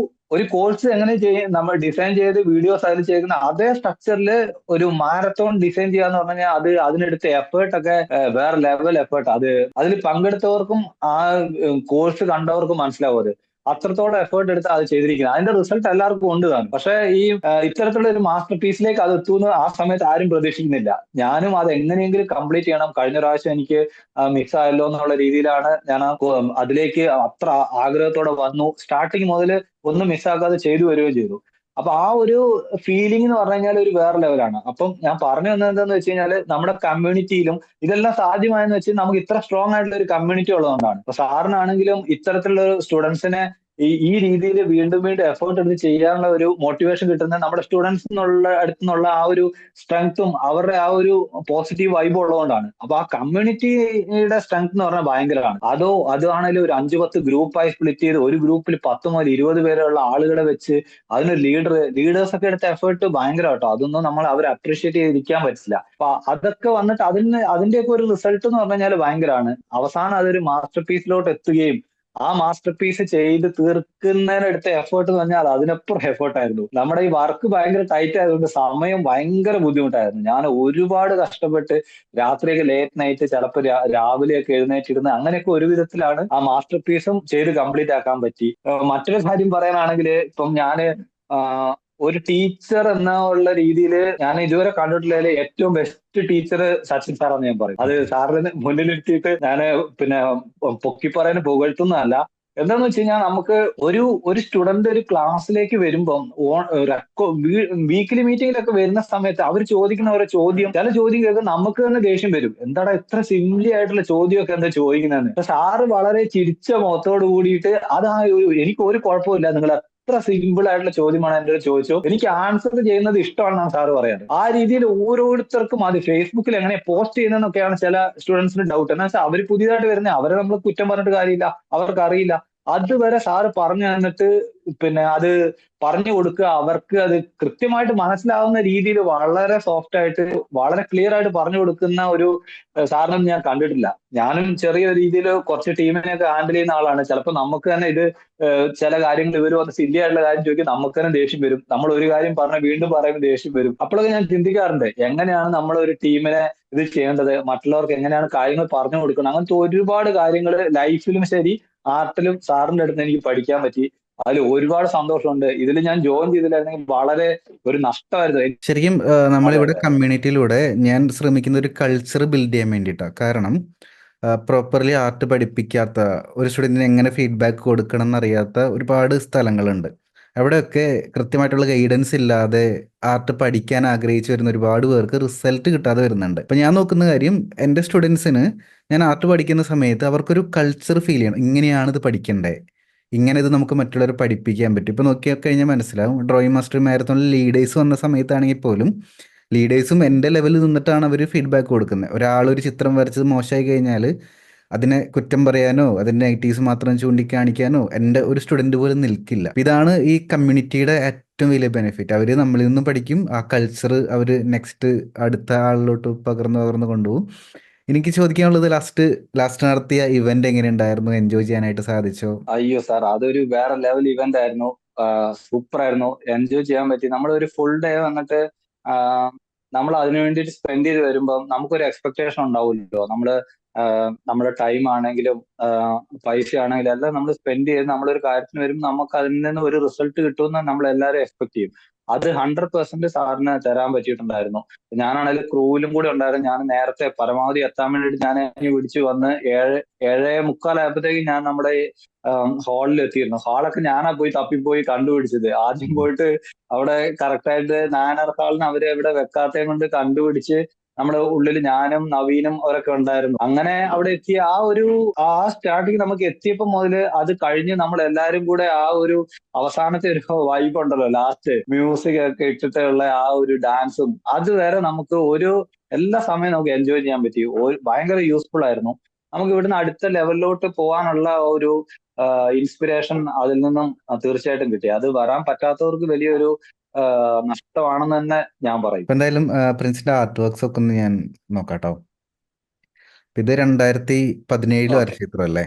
A: ഒരു കോഴ്സ് എങ്ങനെ നമ്മൾ ഡിസൈൻ ചെയ്ത് വീഡിയോസ് അതിൽ ചെയ്യുന്ന അതേ സ്ട്രക്ചറിൽ ഒരു മാരത്തോൺ ഡിസൈൻ ചെയ്യാന്ന് പറഞ്ഞാൽ അതിനെടുത്ത എഫേർട്ട് ഒക്കെ വേറെ ലെവൽ എഫേർട്ട്. അതിൽ പങ്കെടുത്തവർക്കും ആ കോഴ്സ് കണ്ടവർക്കും മനസ്സിലാവും അത് അത്രത്തോളം എഫേർട്ട് എടുത്ത് അത് ചെയ്തിരിക്കുന്നത്. അതിന്റെ റിസൾട്ട് എല്ലാവർക്കും ഉണ്ട് താനും. പക്ഷെ ഈ ഇത്തരത്തിലുള്ള ഒരു മാസ്റ്റർ പീസിലേക്ക് അത് എത്തുമെന്ന് ആ സമയത്ത് ആരും പ്രതീക്ഷിക്കുന്നില്ല. ഞാനും അത് എങ്ങനെയെങ്കിലും കംപ്ലീറ്റ് ചെയ്യണം. കഴിഞ്ഞ പ്രാവശ്യം എനിക്ക് മിസ്സായല്ലോ എന്നുള്ള രീതിയിലാണ് ഞാൻ അതിലേക്ക് അത്ര ആഗ്രഹത്തോടെ വന്നു. സ്റ്റാർട്ടിങ് മുതൽ ഒന്നും മിസ്സാക്കാതെ ചെയ്തു വരികയും ചെയ്തു. അപ്പൊ ആ ഒരു ഫീലിംഗ് എന്ന് പറഞ്ഞു കഴിഞ്ഞാൽ ഒരു വേറെ ലെവലാണ്. അപ്പം ഞാൻ പറഞ്ഞു വന്നത് എന്താണെന്ന് വെച്ച് കഴിഞ്ഞാൽ നമ്മുടെ കമ്മ്യൂണിറ്റിയിലും ഇതെല്ലാം സാധ്യമായെന്ന് വെച്ചാൽ നമുക്ക് ഇത്ര സ്ട്രോങ് ആയിട്ടുള്ള ഒരു കമ്മ്യൂണിറ്റി ഉള്ളതുകൊണ്ടാണ്. ഇപ്പൊ സാറിനാണെങ്കിലും ഇത്തരത്തിലുള്ള സ്റ്റുഡൻസിനെ ഈ രീതിയിൽ വീണ്ടും വീണ്ടും എഫേർട്ട് എടുത്ത് ചെയ്യാനുള്ള ഒരു മോട്ടിവേഷൻ കിട്ടുന്നത് നമ്മുടെ അടുത്തുനിന്നുള്ള ആ ഒരു സ്ട്രെങ്ത്തും അവരുടെ ആ ഒരു പോസിറ്റീവ് വൈബും ഉള്ളതുകൊണ്ടാണ്. അപ്പൊ ആ കമ്മ്യൂണിറ്റിയുടെ സ്ട്രെങ്ത് എന്ന് പറഞ്ഞാൽ ഭയങ്കരമാണ്. അതാണെങ്കിലും ഒരു 5-10 ഗ്രൂപ്പായി സ്പ്ലിറ്റ് ചെയ്ത് ഒരു ഗ്രൂപ്പിൽ 10 മുതൽ 20 പേരുള്ള ആളുകളെ വെച്ച് അതിനൊരു ലീഡേഴ്സ് ഒക്കെ എടുത്ത എഫേർട്ട് ഭയങ്കര കേട്ടോ. അതൊന്നും നമ്മൾ അവരെ അപ്രീഷിയേറ്റ് ചെയ്തിരിക്കാൻ പറ്റില്ല. അപ്പൊ അതൊക്കെ വന്നിട്ട് അതിന്റെയൊക്കെ ഒരു റിസൾട്ട് എന്ന് പറഞ്ഞു കഴിഞ്ഞാൽ ഭയങ്കരമാണ്. അവസാനം അതൊരു മാസ്റ്റർ പീസിലോട്ട് എത്തുകയും ആ മാസ്റ്റർ പീസ് ചെയ്ത് തീർക്കുന്നതിനെടുത്ത എഫേർട്ട് എന്ന് പറഞ്ഞാൽ അതിനപ്പുറം എഫേർട്ടായിരുന്നു. നമ്മുടെ ഈ വർക്ക് ഭയങ്കര ടൈറ്റ് ആയതുകൊണ്ട് സമയം ഭയങ്കര ബുദ്ധിമുട്ടായിരുന്നു. ഞാൻ ഒരുപാട് കഷ്ടപ്പെട്ട് രാത്രിയൊക്കെ ലേറ്റ് നൈറ്റ്, ചിലപ്പോൾ രാവിലെയൊക്കെ എഴുന്നേറ്റിരുന്ന് അങ്ങനെയൊക്കെ ഒരു വിധത്തിലാണ് ആ മാസ്റ്റർ പീസും ചെയ്ത് കംപ്ലീറ്റ് ആക്കാൻ പറ്റി. മറ്റൊരു കാര്യം പറയാനാണെങ്കിൽ ഇപ്പം ഞാന് ഒരു ടീച്ചർ എന്നുള്ള രീതിയിൽ ഞാൻ ഇതുവരെ കണ്ടിട്ടുള്ളതിൽ ഏറ്റവും ബെസ്റ്റ് ടീച്ചർ സച്ചിൻ സാറാന്ന് ഞാൻ പറയും. അത് സാറിന് മുന്നിലിരുത്തിയിട്ട് ഞാൻ പിന്നെ പൊക്കി പറയാൻ പുകഴ്ത്തുന്നതല്ല. എന്താന്ന് വെച്ച് കഴിഞ്ഞാൽ നമുക്ക് ഒരു സ്റ്റുഡന്റ് ഒരു ക്ലാസ്സിലേക്ക് വരുമ്പം വീക്കിലി മീറ്റിംഗിലൊക്കെ വരുന്ന സമയത്ത് അവർ ചോദിക്കുന്ന ഓരോ ചോദ്യം, ചില ചോദ്യം കേൾക്കും നമുക്ക് തന്നെ ദേഷ്യം വരും. എന്താടാ ഇത്ര സിമ്പിളി ആയിട്ടുള്ള ചോദ്യമൊക്കെ എന്താ ചോദിക്കുന്നതെന്ന്. പക്ഷെ സാറ് വളരെ ചിരിച്ച മുഖത്തോട് കൂടിയിട്ട് എനിക്ക് ഒരു കുഴപ്പമില്ല, നിങ്ങൾ എത്ര സിമ്പിൾ ആയിട്ടുള്ള ചോദ്യമാണ് എന്റെ ചോദിച്ചോ, എനിക്ക് ആൻസർ ചെയ്യുന്നത് ഇഷ്ടമാണെന്നാണ് സാറ് പറയാറ്. ആ രീതിയിൽ ഓരോരുത്തർക്കും അത് ഫേസ്ബുക്കിൽ എങ്ങനെ പോസ്റ്റ് ചെയ്യുന്നതെന്നൊക്കെയാണ് ചില സ്റ്റുഡൻസിന് ഡൗട്ട്. എന്താ വെച്ചാൽ അവർ പുതിയതായിട്ട് വരുന്ന അവരെ നമ്മൾ കുറ്റം പറഞ്ഞിട്ട് കാര്യമില്ല, അവർക്കറിയില്ല. അതുവരെ സാറ് പറഞ്ഞു തന്നിട്ട് പിന്നെ അത് പറഞ്ഞു കൊടുക്കുക, അവർക്ക് അത് കൃത്യമായിട്ട് മനസ്സിലാവുന്ന രീതിയിൽ വളരെ സോഫ്റ്റ് ആയിട്ട് വളരെ ക്ലിയർ ആയിട്ട് പറഞ്ഞു കൊടുക്കുന്ന ഒരു സാറിനൊന്നും ഞാൻ കണ്ടിട്ടില്ല. ഞാനും ചെറിയ രീതിയിൽ കുറച്ച് ടീമിനെയൊക്കെ ഹാൻഡിൽ ചെയ്യുന്ന ആളാണ്. ചിലപ്പോൾ നമുക്ക് തന്നെ ചില കാര്യങ്ങൾ ഇവർ വന്ന് സില്ലി ആയിട്ടുള്ള കാര്യം ചോദിക്കും, നമുക്ക് തന്നെ ദേഷ്യം വരും. നമ്മൾ ഒരു കാര്യം പറഞ്ഞാൽ വീണ്ടും പറയുമ്പോൾ ദേഷ്യം വരും. അപ്പോഴൊക്കെ ഞാൻ ചിന്തിക്കാറുണ്ട്, എങ്ങനെയാണ് നമ്മൾ ഒരു ടീമിനെ ഇത് ചെയ്യേണ്ടത്, മറ്റുള്ളവർക്ക് എങ്ങനെയാണ് കാര്യങ്ങൾ പറഞ്ഞു കൊടുക്കുന്നത്. അങ്ങനത്തെ ഒരുപാട് കാര്യങ്ങൾ ലൈഫിലും ശരി ആർട്ടിലും സാറിന്റെ അടുത്ത് എനിക്ക് പഠിക്കാൻ പറ്റി. അതിൽ ഒരുപാട് സന്തോഷമുണ്ട്. ഇതിൽ ഞാൻ ജോയിൻ ചെയ്തില്ലായിരുന്നെങ്കിൽ വളരെ ഒരു നഷ്ടമായിരുന്നു.
B: ശരിക്കും
A: അതെ
B: നമ്മളിവിടെ
A: അതെ
B: കമ്മ്യൂണിറ്റിയിലൂടെ ഞാൻ ശ്രമിക്കുന്ന ഒരു കൾച്ചർ ബിൽഡ് ചെയ്യാൻ വേണ്ടിയിട്ടാണ്. കാരണം പ്രോപ്പർലി ആർട്ട് പഠിപ്പിക്കാത്ത ഒരു സ്റ്റുഡൻറ്റിന് എങ്ങനെ ഫീഡ്ബാക്ക് കൊടുക്കണം എന്നറിയാത്ത ഒരുപാട് സ്ഥലങ്ങളുണ്ട്. അവിടെയൊക്കെ കൃത്യമായിട്ടുള്ള ഗൈഡൻസ് ഇല്ലാതെ ആർട്ട് പഠിക്കാൻ ആഗ്രഹിച്ചു വരുന്ന ഒരുപാട് പേർക്ക് റിസൾട്ട് കിട്ടാതെ വരുന്നുണ്ട്. അപ്പം ഞാൻ നോക്കുന്ന കാര്യം, എൻ്റെ സ്റ്റുഡൻസിന് ഞാൻ ആർട്ട് പഠിക്കുന്ന സമയത്ത് അവർക്കൊരു കൾച്ചർ ഫീൽ ചെയ്യണം. ഇങ്ങനെയാണ് ഇത് പഠിക്കേണ്ടത്, ഇങ്ങനെ ഇത് നമുക്ക് മറ്റുള്ളവരെ പഠിപ്പിക്കാൻ പറ്റും. ഇപ്പോൾ നോക്കിയാൽ കഴിഞ്ഞാൽ മനസ്സിലാവും, ഡ്രോയിങ് മാസ്റ്റർ മാരത്തോണിൽ ലീഡേഴ്സ് വന്ന സമയത്താണെങ്കിൽ പോലും ലീഡേഴ്സും എൻ്റെ ലെവലിൽ നിന്നിട്ടാണ് അവർ ഫീഡ്ബാക്ക് കൊടുക്കുന്നത്. ഒരാളൊരു ചിത്രം വരച്ചത് മോശമായി കഴിഞ്ഞാൽ അതിനെ കുറ്റം പറയാനോ അതിൻ്റെ നെഗറ്റീവ്സ് മാത്രം ചൂണ്ടിക്കാണിക്കാനോ എൻ്റെ ഒരു സ്റ്റുഡൻറ്റ് പോലും നിൽക്കില്ല. അപ്പൊ ഇതാണ് ഈ കമ്മ്യൂണിറ്റിയുടെ ഏറ്റവും വലിയ ബെനിഫിറ്റ്. അവർ നമ്മളിൽ നിന്നും പഠിക്കും, ആ കൾച്ചർ അവർ നെക്സ്റ്റ് അടുത്ത ആളിലോട്ട് പകർന്ന് പകർന്ന് കൊണ്ടുപോകും. എനിക്ക് ചോദിക്കാനുള്ളത്, ലാസ്റ്റ് നടത്തിയ ഇവന്റ് എങ്ങനെ ഉണ്ടായിരുന്നു? എൻജോയ് ചെയ്യാനായിട്ട് സാധിച്ചോ?
A: അയ്യോ സാർ, അതൊരു വേറെ ലെവൽ ഇവന്റ് ആയിരുന്നു. സൂപ്പർ ആയിരുന്നു. എൻജോയ് ചെയ്യാൻ പറ്റി. നമ്മൾ ഒരു ഫുൾ ഡേ വന്നിട്ട് നമ്മൾ അതിനു വേണ്ടിയിട്ട് സ്പെൻഡ് ചെയ്ത് വരുമ്പോൾ നമുക്കൊരു എക്സ്പെക്ടേഷൻ ഉണ്ടാവില്ലല്ലോ. നമ്മുടെ ടൈം ആണെങ്കിലും പൈസ ആണെങ്കിലും എല്ലാം നമ്മൾ സ്പെൻഡ് ചെയ്ത് നമ്മളൊരു കാര്യത്തിന് വരുമ്പോൾ നമുക്ക് അതിൽ നിന്ന് ഒരു റിസൾട്ട് കിട്ടുമെന്ന് നമ്മൾ എല്ലാവരും എക്സ്പെക്ട് ചെയ്യും. അത് 100% സാറിന് തരാൻ പറ്റിയിട്ടുണ്ടായിരുന്നു. ഞാനാണെങ്കിൽ ക്രൂവിലും കൂടെ ഉണ്ടായിരുന്നു. ഞാൻ നേരത്തെ പരമാവധി എത്താൻ വേണ്ടിയിട്ട് ഞാൻ വിളിച്ചു വന്ന് 7:45 ഞാൻ നമ്മുടെ ഹാളിൽ എത്തിയിരുന്നു. ഹാളൊക്കെ ഞാനാ പോയി തപ്പിപ്പോയി കണ്ടുപിടിച്ചത്. ആദ്യം പോയിട്ട് അവിടെ കറക്റ്റായിട്ട് നായനാർ ഹാളിന് അവരെ എവിടെ വെക്കാത്തത് കൊണ്ട് കണ്ടുപിടിച്ച് നമ്മുടെ ഉള്ളിൽ ഞാനും നവീനും അവരൊക്കെ ഉണ്ടായിരുന്നു. അങ്ങനെ അവിടെ എത്തിയ ആ സ്റ്റാർട്ടിങ് നമുക്ക് എത്തിയപ്പോൾ മുതൽ അത് കഴിഞ്ഞ് നമ്മൾ എല്ലാരും കൂടെ ആ ഒരു അവസാനത്തെ ഒരു വൈബ് ഉണ്ടല്ലോ, ലാസ്റ്റ് മ്യൂസിക് ഒക്കെ ഇട്ടിട്ടുള്ള ആ ഒരു ഡാൻസും അതുവരെ നമുക്ക് എല്ലാ സമയവും നമുക്ക് എൻജോയ് ചെയ്യാൻ പറ്റി. ഭയങ്കര യൂസ്ഫുൾ ആയിരുന്നു. നമുക്ക് ഇവിടുന്ന് അടുത്ത ലെവലിലോട്ട് പോകാനുള്ള ഒരു ഇൻസ്പിറേഷൻ അതിൽ നിന്നും തീർച്ചയായിട്ടും കിട്ടി. അത് വരാൻ പറ്റാത്തവർക്ക് വലിയൊരു നഷ്ടമാണെന്ന് തന്നെ ഞാൻ പറയും.
B: ഇപ്പം എന്തായാലും പ്രിൻസിന്റെ ആർട്ട് വർക്ക്സ് ഒക്കെ ഒന്ന് ഞാൻ നോക്കാട്ടോ. ഇത് 2017
A: ഓക്കെ.
B: വരച്ച ചിത്രം അല്ലേ?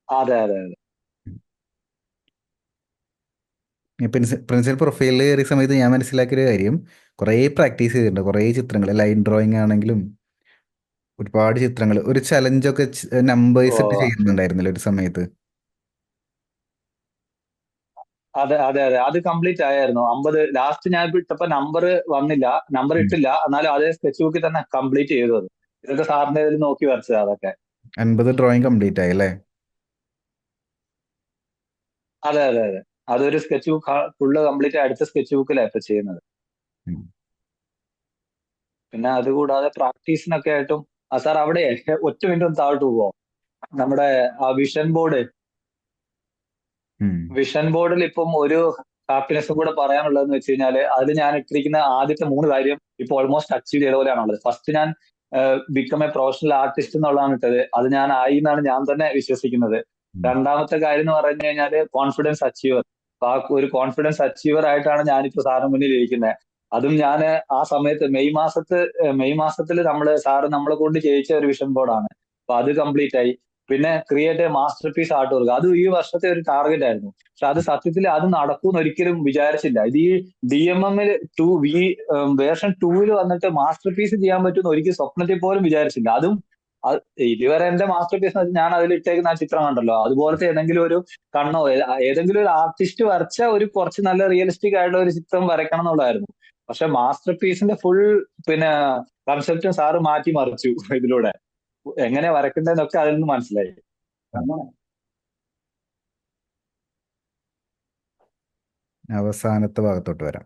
A: അതെ അതെ അതെ.
B: പ്രിൻസിപ്പൽ പ്രൊഫൈലിൽ കയറിയ സമയത്ത് ഞാൻ മനസ്സിലാക്കിയൊരു കാര്യം, കുറേ പ്രാക്ടീസ് ചെയ്തിട്ടുണ്ട്. കുറേ ചിത്രങ്ങൾ, ലൈൻ ഡ്രോയിങ് ആണെങ്കിലും ഒരുപാട് ചിത്രങ്ങൾ, ഒരു ചലഞ്ചൊക്കെ നമ്പേഴ്സ് ഇട്ട്
A: ഓ,
B: ചെയ്യുന്നുണ്ടായിരുന്നില്ല ഒരു സമയത്ത്?
A: അതെ അതെ അതെ. അത് കംപ്ലീറ്റ് ആയായിരുന്നു. 50 ലാസ്റ്റ് ഞാൻ ഇട്ടപ്പോ നമ്പർ വന്നില്ല, നമ്പർ ഇട്ടില്ല. എന്നാലും അതേ സ്കെച്ച് ബുക്കിൽ തന്നെ കംപ്ലീറ്റ് ചെയ്തു. അത് ഇതൊക്കെ സാറിന്റെ ഇതിൽ നോക്കി വരച്ചത് അതൊക്കെ.
B: 50 ഡ്രോയിങ് കംപ്ലീറ്റ് ആയി അല്ലേ?
A: അതെ അതെ അതെ. അതൊരു സ്കെച്ച് ബുക്ക് ഫുള്ള് കംപ്ലീറ്റ് അടുത്ത സ്കെച്ച് ബുക്കിലാണ് ഇപ്പൊ ചെയ്യുന്നത്.
B: ഉം.
A: പിന്നെ അതുകൂടാതെ പ്രാക്ടീസിനൊക്കെ ആയിട്ടും സാർ അവിടെ ഒറ്റ മിനിറ്റ് ഒന്ന് താഴോട്ട് പോവോ? നമ്മുടെ ആ
B: ഉം.
A: വിഷൻ ബോർഡിൽ ഇപ്പം ഒരു ഹാപ്പിനെസ്സും കൂടെ പറയാനുള്ളതെന്ന് വെച്ച് കഴിഞ്ഞാൽ അതിൽ ഞാൻ ഇട്ടിരിക്കുന്ന ആദ്യത്തെ 3 കാര്യം ഇപ്പൊ ഓൾമോസ്റ്റ് അച്ചീവ് ചെയ്ത പോലെയാണുള്ളത്. ഫസ്റ്റ് ഞാൻ ബിക്കം എ പ്രൊഫഷണൽ ആർട്ടിസ്റ്റ് എന്നുള്ളതാണ് ഇട്ടത്. അത് ഞാൻ ആയി എന്നാണ് ഞാൻ തന്നെ വിശ്വസിക്കുന്നത്.
B: ഉം.
A: രണ്ടാമത്തെ കാര്യം എന്ന് പറഞ്ഞു കഴിഞ്ഞാൽ കോൺഫിഡൻസ് അച്ചീവർ. അപ്പൊ ആ ഒരു കോൺഫിഡൻസ് അച്ചീവർ ആയിട്ടാണ് ഞാനിപ്പോ സാറിന് മുന്നിൽ ഇരിക്കുന്നത്. അതും ഞാൻ ആ സമയത്ത് മെയ് മാസത്തിൽ സാറ് നമ്മളെ കൊണ്ട് ചെയ്യിച്ച ഒരു വിഷൻ ബോർഡാണ്. അപ്പൊ അത് കംപ്ലീറ്റ് ആയി. പിന്നെ create a masterpiece artwork, അത് ഈ വർഷത്തെ ഒരു ടാർഗറ്റ് ആയിരുന്നു. പക്ഷെ അത് സത്യത്തിൽ അത് നടക്കുമെന്ന് ഒരിക്കലും വിചാരിച്ചില്ല. ഇത് ഈ DMM വേർഷൻ 2 വന്നിട്ട് മാസ്റ്റർ പീസ് ചെയ്യാൻ പറ്റുമെന്ന് ഒരിക്കലും സ്വപ്നത്തിൽ പോലും വിചാരിച്ചില്ല. അതും ഇതുവരെ എന്റെ മാസ്റ്റർ പീസ് ഞാൻ അതിൽ ഇട്ടേക്കുന്ന ആ ചിത്രം കണ്ടല്ലോ, അതുപോലത്തെ ഏതെങ്കിലും ഒരു കണ്ണോ ഏതെങ്കിലും ഒരു ആർട്ടിസ്റ്റ് വരച്ച ഒരു കുറച്ച് നല്ല റിയലിസ്റ്റിക് ആയിട്ടുള്ള ഒരു ചിത്രം വരയ്ക്കണം എന്നുള്ളതായിരുന്നു. പക്ഷെ മാസ്റ്റർ പീസിന്റെ ഫുൾ പിന്നെ കൺസെപ്റ്റും സാറ് മാറ്റി മറിച്ചു ഇതിലൂടെ. എങ്ങനെ വരയ്ക്കേണ്ടതെന്നൊക്കെ അതിൽ നിന്ന് മനസ്സിലായി.
B: അവസാനത്തെ ഭാഗത്തോട്ട് വരാം.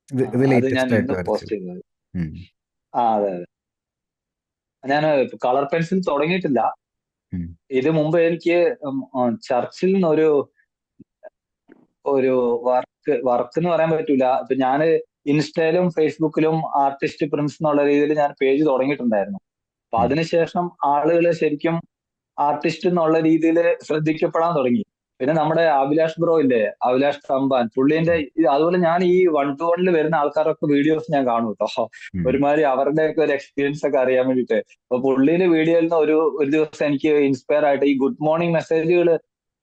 B: ഇത്
A: അത് ഞാൻ
B: ലേറ്റസ്റ്റ് ആയിട്ട്
A: ഇന്ന്
B: വരച്ചത്.
A: പോസ്റ്റ് ചെയ്തത്.
B: ഉം.
A: അതെ അതെ. ഞാൻ കളർ പെൻസിൽ തുടങ്ങിയിട്ടില്ല.
B: ഉം.
A: ഇത് മുമ്പ് എനിക്ക് ചർച്ചിൽ നിന്ന് ഒരു ഒരു വർക്ക് എന്ന് പറയാൻ പറ്റൂല. ഇപ്പൊ ഞാന് ഇൻസ്റ്റയിലും ഫേസ്ബുക്കിലും ആർട്ടിസ്റ്റ് പ്രിൻസ് എന്നുള്ള രീതിയിൽ ഞാൻ പേജ് തുടങ്ങിയിട്ടുണ്ടായിരുന്നു. അപ്പൊ
B: ഉം.
A: അതിനുശേഷം ആളുകൾ ശരിക്കും ആർട്ടിസ്റ്റ് എന്നുള്ള രീതിയിൽ ശ്രദ്ധിക്കപ്പെടാൻ തുടങ്ങി. പിന്നെ നമ്മുടെ അഭിലാഷ് ബ്രോ ഇല്ലേ, അഭിലാഷ് തമ്പാൻ, അതുപോലെ ഞാൻ ഈ 1-to-1 വരുന്ന ആൾക്കാരൊക്കെ വീഡിയോസ് ഞാൻ കാണും കേട്ടോ.
B: ഉം.
A: ഒരുമാതിരി അവരുടെയൊക്കെ ഒരു എക്സ്പീരിയൻസ് ഒക്കെ അറിയാൻ വേണ്ടിയിട്ട്. അപ്പൊ പുള്ളിയുടെ വീഡിയോയിൽ നിന്ന് ഒരു ദിവസം എനിക്ക് ഇൻസ്പയർ ആയിട്ട് ഈ ഗുഡ് മോർണിംഗ് മെസ്സേജുകൾ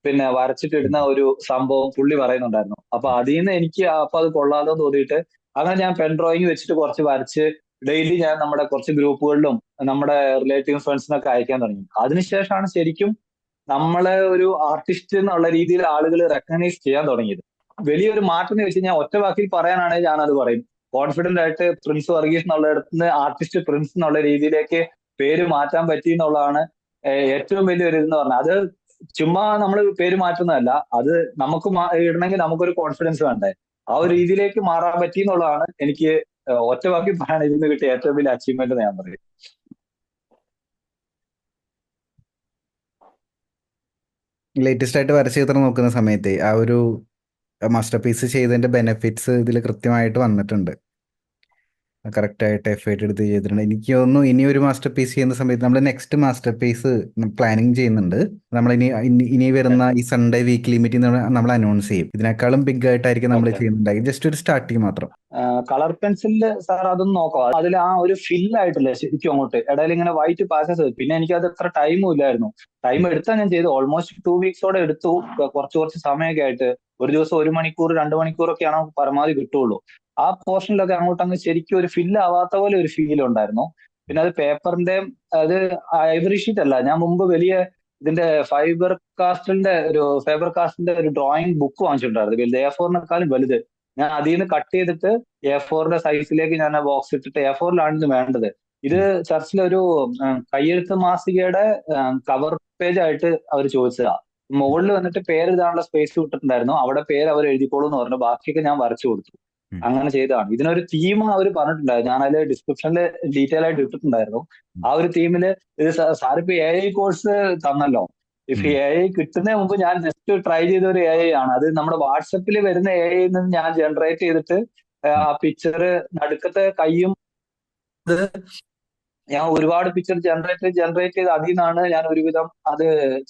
A: പിന്നെ വരച്ചിട്ടിടുന്ന ഒരു സംഭവം പുള്ളി പറയുന്നുണ്ടായിരുന്നു. അപ്പൊ അതിൽ നിന്ന് എനിക്ക് അപ്പൊ അത് കൊള്ളാലോ എന്ന് തോന്നിയിട്ട് അങ്ങനെ ഞാൻ പെൻ ഡ്രോയിങ് വെച്ചിട്ട് കുറച്ച് വരച്ച് ഡെയിലി ഞാൻ നമ്മുടെ കുറച്ച് ഗ്രൂപ്പുകളിലും നമ്മുടെ റിലേറ്റീവ് ഫ്രണ്ട്സിനൊക്കെ അയക്കാൻ തുടങ്ങി. അതിനുശേഷമാണ് ശരിക്കും നമ്മളെ ഒരു ആർട്ടിസ്റ്റ് എന്നുള്ള രീതിയിൽ ആളുകൾ റെക്കഗ്നൈസ് ചെയ്യാൻ തുടങ്ങിയത്. വലിയൊരു മാറ്റം എന്ന് വെച്ച് കഴിഞ്ഞാൽ ഒറ്റ വാക്കിൽ പറയാനാണെങ്കിൽ ഞാൻ അത് പറയും. കോൺഫിഡന്റ് ആയിട്ട് പ്രിൻസ് വർഗീസ് എന്നുള്ളിടത്ത് നിന്ന് ആർട്ടിസ്റ്റ് പ്രിൻസ് എന്നുള്ള രീതിയിലേക്ക് പേര് മാറ്റാൻ പറ്റി എന്നുള്ളതാണ് ഏറ്റവും വലിയൊരു ഇതെന്ന് പറഞ്ഞാൽ. അത് ചുമ്മാ നമ്മൾ പേര് മാറ്റുന്നതല്ല, അത് നമുക്ക് ഇടണമെങ്കിൽ നമുക്കൊരു കോൺഫിഡൻസ് വേണ്ടേ. ആ ഒരു രീതിയിലേക്ക് മാറാൻ പറ്റി എന്നുള്ളതാണ് എനിക്ക് ഒറ്റ വാക്കിൽ പറയാൻ ഇതിന് കിട്ടിയ ഏറ്റവും വലിയ അച്ചീവ്മെന്റ് എന്ന് ഞാൻ പറയും.
B: ലേറ്റസ്റ്റ് ആയിട്ട് വരച്ച ചിത്രം നോക്കുന്ന സമയത്ത് ആ ഒരു മാസ്റ്റർ പീസ് ചെയ്തതിന്റെ ബെനിഫിറ്റ്സ് ഇതിൽ കൃത്യമായിട്ട് വന്നിട്ടുണ്ട്. കറക്റ്റായിട്ട് എഫേർട്ട് എടുത്ത് ചെയ്തിട്ടുണ്ട്. എനിക്ക് തോന്നുന്നു ഇനി ഒരു മാസ്റ്റർ പീസ് ചെയ്യുന്ന സമയത്ത് നമ്മൾ നെക്സ്റ്റ് മാസ്റ്റർ പീസ് പ്ലാനിങ് ചെയ്യുന്നുണ്ട്. നമ്മൾ ഇനി വരുന്ന ഈ സൺഡേ വീക്ക്ലി മീറ്റിംഗ് നമ്മൾ അനൗൺസ് ചെയ്യും. ഇതിനേക്കാളും ബിഗ് ആയിട്ടായിരിക്കും നമ്മൾ
A: ഓക്കെ.
B: ചെയ്യുന്നുണ്ടായി. ജസ്റ്റ് ഒരു സ്റ്റാർട്ടിങ് മാത്രം.
A: കളർ പെൻസിലില് സാർ അതൊന്ന് നോക്കാം. അതിൽ ആ ഒരു ഫിൽ ആയിട്ടില്ല ശരിക്കും അങ്ങോട്ട് ഇടയിൽ ഇങ്ങനെ വൈറ്റ് പാസസ്. പിന്നെ എനിക്ക് അത് അത്ര ടൈമും ഇല്ലായിരുന്നു. ടൈം എടുത്താൽ ഞാൻ ചെയ്തു. ഓൾമോസ്റ്റ് 2 വീക്സോടെ എടുത്തു. കുറച്ച് സമയമൊക്കെ ആയിട്ട് ഒരു ദിവസം 1 മണിക്കൂർ 2 മണിക്കൂറൊക്കെയാണ് പരമാവധി കിട്ടുള്ളൂ. ആ പോർഷനിലൊക്കെ അങ്ങോട്ട് അങ്ങ് ശരിക്കും ഒരു ഫില്ല് ആവാത്ത പോലെ ഒരു ഫീൽ ഉണ്ടായിരുന്നു. പിന്നെ അത് പേപ്പറിന്റെ അത് ഐവറി ഷീറ്റ് അല്ല. ഞാൻ മുമ്പ് വലിയ ഇതിന്റെ ഫൈബർ കാസ്റ്റിന്റെ ഒരു ഡ്രോയിങ് ബുക്ക് വാങ്ങിച്ചിട്ടുണ്ടായിരുന്നു. A4-നെക്കാളും വലുത്. ഞാൻ അതിൽ നിന്ന് കട്ട് ചെയ്തിട്ട് A4-ന്റെ സൈസിലേക്ക് ഞാൻ ബോക്സ് ഇട്ടിട്ട് A4-ലാണ് ഇത് വേണ്ടത്. ഇത് ചർച്ചിലൊരു കയ്യെഴുത്ത് മാസികയുടെ കവർ പേജ് ആയിട്ട് അവർ ചോദിച്ചതാ. മുകളിൽ വന്നിട്ട് പേര് എഴുതാനുള്ള സ്പേസ് വിട്ടിട്ടുണ്ടായിരുന്നു. അവിടെ പേര് അവർ എഴുതിക്കോളൂ എന്ന് പറഞ്ഞു. ബാക്കിയൊക്കെ ഞാൻ വരച്ചു കൊടുത്തു. അങ്ങനെ ചെയ്തതാണ്. ഇതിനൊരു തീം അവർ പറഞ്ഞിട്ടുണ്ടായിരുന്നു. ഞാൻ അതിൽ ഡിസ്ക്രിപ്ഷനിൽ ഡീറ്റെയിൽ ആയിട്ട് ഇട്ടിട്ടുണ്ടായിരുന്നു. ആ ഒരു തീമില് ഇത് സാറിപ്പോ AI കോഴ്സ് തന്നല്ലോ. ഇഫ് AI കിട്ടുന്നതിന് മുമ്പ് ഞാൻ ജസ്റ്റ് ട്രൈ ചെയ്ത ഒരു AI ആണ്. അത് നമ്മുടെ വാട്സപ്പിൽ വരുന്ന AI നിന്ന് ഞാൻ ജനറേറ്റ് ചെയ്തിട്ട് ആ പിക്ചർ നടുക്കത്തെ കൈയും ഞാൻ ഒരുപാട് പിക്ചർ ജനറേറ്റ് ചെയ്ത് അതിൽ നിന്നാണ് ഞാൻ ഒരുവിധം അത്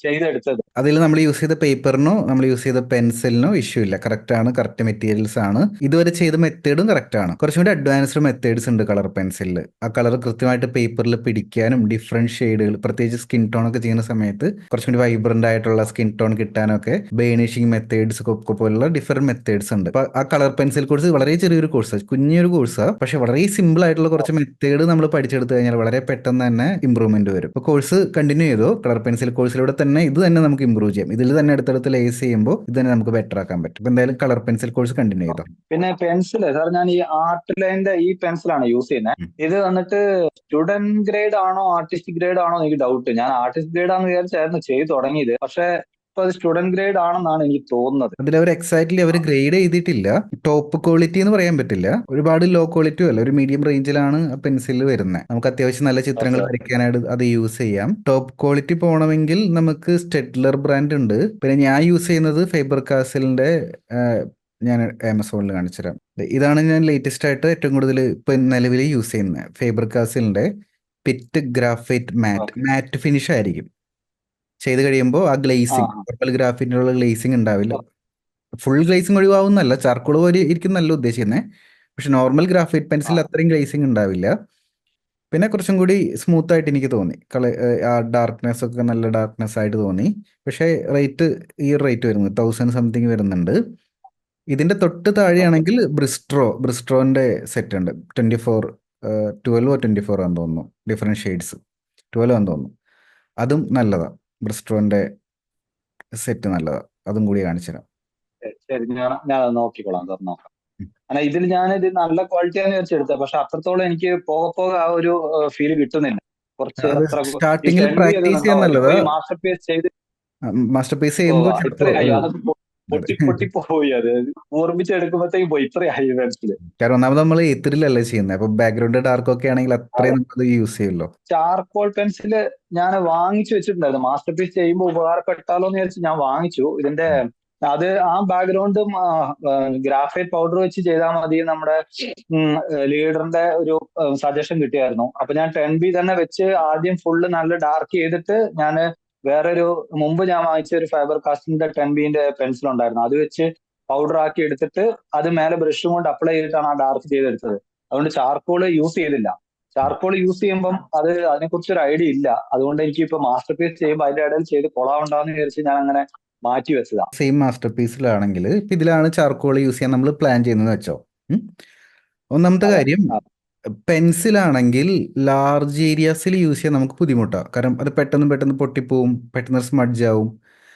A: ചെയ്തെടുത്തത്.
B: അതിൽ നമ്മൾ യൂസ് ചെയ്ത പേപ്പറിനോ നമ്മൾ യൂസ് ചെയ്ത പെൻസിലിനോ ഇഷ്യൂ ഇല്ല. കറക്റ്റ് ആണ്, കറക്റ്റ് മെറ്റീരിയൽസ് ആണ്. ഇതുവരെ ചെയ്ത മെത്തേഡും കറക്റ്റ് ആണ്. കുറച്ചും കൂടി അഡ്വാൻസ്ഡ് മെത്തേഡ്സ് ഉണ്ട് കളർ പെൻസിലിൽ. ആ കളർ കൃത്യമായിട്ട് പേപ്പറിൽ പിടിക്കാനും ഡിഫറെന്റ് ഷെയ്ഡുകൾ, പ്രത്യേകിച്ച് സ്കിൻ ടോൺ ഒക്കെ ചെയ്യുന്ന സമയത്ത് കുറച്ചും കൂടി വൈബ്രന്റ് ആയിട്ടുള്ള സ്കിൻ ടോൺ കിട്ടാനൊക്കെ ബേണിഷിങ് മെത്തേഡ്സ് ഒക്കെ പോലുള്ള ഡിഫറെന്റ് മെത്തേഡ്സ് ഉണ്ട്. അപ്പൊ ആ കളർ പെൻസിൽ കോഴ്സ് വളരെ ചെറിയൊരു കോഴ്സാണ്, കുഞ്ഞൊരു കോഴ്സാണ്. പക്ഷെ വളരെ സിമ്പിൾ ആയിട്ടുള്ള കുറച്ച് മെത്തേഡ് നമ്മൾ പഠിച്ചെടുത്ത് കഴിഞ്ഞാൽ വളരെ പെട്ടെന്ന് തന്നെ ഇമ്പ്രൂവ്മെന്റ് വരും. അപ്പോൾ കോഴ്സ് കണ്ടിന്യൂ ചെയ്തോ. കളർ പെൻസിൽ കോഴ്സിലൂടെ തന്നെ ഇത് തന്നെ നമുക്ക് ഇമ്പ്രൂവ് ചെയ്യാം. ഇതിൽ തന്നെ അടുത്തടുത്ത് ലേസ് ചെയ്യുമ്പോൾ ഇത് തന്നെ നമുക്ക് ബെറ്റർ ആക്കാൻ പറ്റും. ഇപ്പൊ എന്തായാലും കളർ പെൻസിൽ കോഴ്സ് കണ്ടിന്യൂ ചെയ്തോ.
A: പിന്നെ പെൻസിൽ സാർ ഞാൻ ഈ ആർട്ട് ലൈനിന്റെ ഈ പെൻസിലാണ് യൂസ് ചെയ്യുന്നത്. ഇത് വന്നിട്ട് സ്റ്റുഡന്റ് ഗ്രേഡ് ആണോ ആർട്ടിസ്റ്റ് ഗ്രേഡ് ആണോ എനിക്ക് ഡൗട്ട്. ഞാൻ ആർട്ടിസ്റ്റ് ഗ്രേഡ് ആണെന്ന് വിചാരിച്ചായിരുന്നു ചെയ്ത് തുടങ്ങിയത്. പക്ഷെ ഇപ്പൊ അത് സ്റ്റുഡന്റ് ഗ്രേഡ് ആണെന്നാണ് എനിക്ക് തോന്നുന്നത്.
B: അതിൽ അവർ എക്സാക്ട്ലി അവർ ഗ്രേഡ് ചെയ്തിട്ടില്ല. ടോപ്പ് ക്വാളിറ്റി എന്ന് പറയാൻ പറ്റില്ല, ഒരുപാട് ലോ ക്വാളിറ്റിയും അല്ല, ഒരു മീഡിയം റേഞ്ചിലാണ് പെൻസിൽ വരുന്നത്. നമുക്ക് അത്യാവശ്യം നല്ല ചിത്രങ്ങൾ വരയ്ക്കാനായിട്ട് അത് യൂസ് ചെയ്യാം. ടോപ്പ് ക്വാളിറ്റി പോകണമെങ്കിൽ നമുക്ക് സ്റ്റെഡ്ലർ ബ്രാൻഡ് ഉണ്ട്. പിന്നെ ഞാൻ യൂസ് ചെയ്യുന്നത് ഫൈബർ കാസിലിന്റെ, ഞാൻ ആമസോണിൽ കാണിച്ചുതരാം. ഇതാണ് ഞാൻ ലേറ്റസ്റ്റ് ആയിട്ട് ഏറ്റവും കൂടുതൽ ഇപ്പൊ നിലവിൽ യൂസ് ചെയ്യുന്നത്. ഫൈബർ കാസിലിന്റെ പിറ്റ് ഗ്രാഫൈറ്റ് മാറ്റ് ഫിനിഷ് ആയിരിക്കും. ചെയ്ത് കഴിയുമ്പോൾ ആ ഗ്ലേസിങ്, പർപ്പിൾ ഗ്രാഫിറ്റിനുള്ള ഗ്ലേസിങ് ഉണ്ടാവില്ല. ഫുൾ ഗ്ലേസിങ് ഒഴിവാവുന്നല്ല, ചാർക്കോൾ പോലെ ഇരിക്കും നല്ല ഉദ്ദേശിക്കുന്നത്. പക്ഷെ നോർമൽ ഗ്രാഫൈറ്റ് പെൻസിൽ അത്രയും ഗ്ലേസിങ് ഉണ്ടാവില്ല. പിന്നെ കുറച്ചും കൂടി സ്മൂത്ത് ആയിട്ട് എനിക്ക് തോന്നി. ആ ഡാർക്ക്നെസ് ഒക്കെ നല്ല ഡാർക്ക്നെസ് ആയിട്ട് തോന്നി. പക്ഷേ ഈ റേറ്റ് വരുന്നത് 1000 സംതിങ് വരുന്നുണ്ട്. ഇതിന്റെ തൊട്ട് താഴെയാണെങ്കിൽ ബ്രിസ്ട്രോന്റെ സെറ്റ് ഉണ്ട്. 12 24 ആണെന്ന് തോന്നുന്നു. ഡിഫറെന്റ് ഷെയ്ഡ്സ് 12 ആണെന്ന് തോന്നുന്നു. അതും നല്ലതാണ്. ബ്രിസ്ട്രോന്റെ സെറ്റ് നല്ലതാണ്. അതും കൂടി കാണിച്ചു തരാം.
A: ശരി, ഞാൻ നോക്കിക്കോളാം സാർ, നോക്കാം. ഇതിൽ ഇത് നല്ല ക്വാളിറ്റിയാന്ന് വെച്ചെടുത്തത്. പക്ഷെ അത്രത്തോളം എനിക്ക് പോകെ ആ ഒരു ഫീൽ കിട്ടുന്നില്ല. കുറച്ച്
B: സ്റ്റാർട്ടിങ്ങിൽ പ്രാക്ടീസ് ചെയ്യാൻ നല്ലതാ.
A: മാസ്റ്റർ പീസ് ചെയ്ത്
B: മാസ്റ്റർ പീസ് ചെയ്യുമ്പോൾ
A: പൊട്ടിപ്പോയി. അത് ഓർമ്മിച്ചെടുക്കുമ്പോഴത്തേക്കും പോയി. ഇത്രയായി പെൻസില്.
B: കാരണം ഒന്നാമത് നമ്മൾ എത്തിരിലല്ലേ ചെയ്യുന്നത്. അപ്പൊ ബാക്ക്ഗ്രൗണ്ട് ഡാർക്ക് ഒക്കെ ആണെങ്കിൽ അത്രയും നമുക്ക് യൂസ് ചെയ്യുമല്ലോ.
A: ചാർക്കോൾ പെൻസില് ഞാൻ വാങ്ങിച്ചു വെച്ചിട്ടുണ്ടായിരുന്നു. മാസ്റ്റർ പീസ് ചെയ്യുമ്പോൾ ഉപകാരപ്പെട്ടാലോ എന്ന് വിചാരിച്ച് ഞാൻ വാങ്ങിച്ചു. ഇതിന്റെ അത് ആ ബാക്ക്ഗ്രൗണ്ടും ഗ്രാഫൈറ്റ് പൗഡർ വെച്ച് ചെയ്താൽ മതി. നമ്മുടെ ലീഡറിന്റെ ഒരു സജഷൻ കിട്ടിയായിരുന്നു. അപ്പൊ ഞാൻ 10B തന്നെ വെച്ച് ആദ്യം ഫുള്ള് നല്ല ഡാർക്ക് ചെയ്തിട്ട് ഞാൻ വേറൊരു മുമ്പ് ഞാൻ വാങ്ങിച്ച ഒരു ഫൈബർ കാസ്റ്റിന്റെ 10Bന്റെ പെൻസിൽ ഉണ്ടായിരുന്നു. അത് വെച്ച് പൗഡർ ആക്കി എടുത്തിട്ട് അത് മേലെ ബ്രഷും കൊണ്ട് അപ്ലൈ ചെയ്തിട്ടാണ് ആ ഡാർക്ക് ചെയ്തെടുത്തത്. അതുകൊണ്ട് ചാർക്കോൾ യൂസ് ചെയ്തില്ല. ചാർക്കോൾ യൂസ് ചെയ്യുമ്പം അതിനെക്കുറിച്ച് ഒരു ഐഡിയ ഇല്ല. അതുകൊണ്ട് എനിക്ക് ഇപ്പൊ മാസ്റ്റർ പീസ് ചെയ്യുമ്പോൾ അതിന്റെ ഇടയിൽ ചെയ്ത് കൊളാവുണ്ടാന്ന് വിചാരിച്ച് ഞാൻ അങ്ങനെ മാറ്റി വെച്ചതാ.
B: സെയിം മാസ്റ്റർ പീസിലാണെങ്കിൽ ഇപ്പൊ ഇതിലാണ് ചാർക്കോൾ യൂസ് ചെയ്യാൻ നമ്മൾ പ്ലാൻ ചെയ്യുന്നത് വെച്ചോ. ഒന്നാമത്തെ കാര്യം, പെൻസിലാണെങ്കിൽ ലാർജ് ഏരിയാസിൽ യൂസ് ചെയ്യാൻ നമുക്ക് ബുദ്ധിമുട്ടാണ്. കാരണം അത് പെട്ടെന്ന് പെട്ടെന്ന് പൊട്ടിപ്പോവും, പെട്ടെന്ന് സ്മഡ്ജ് ആവും.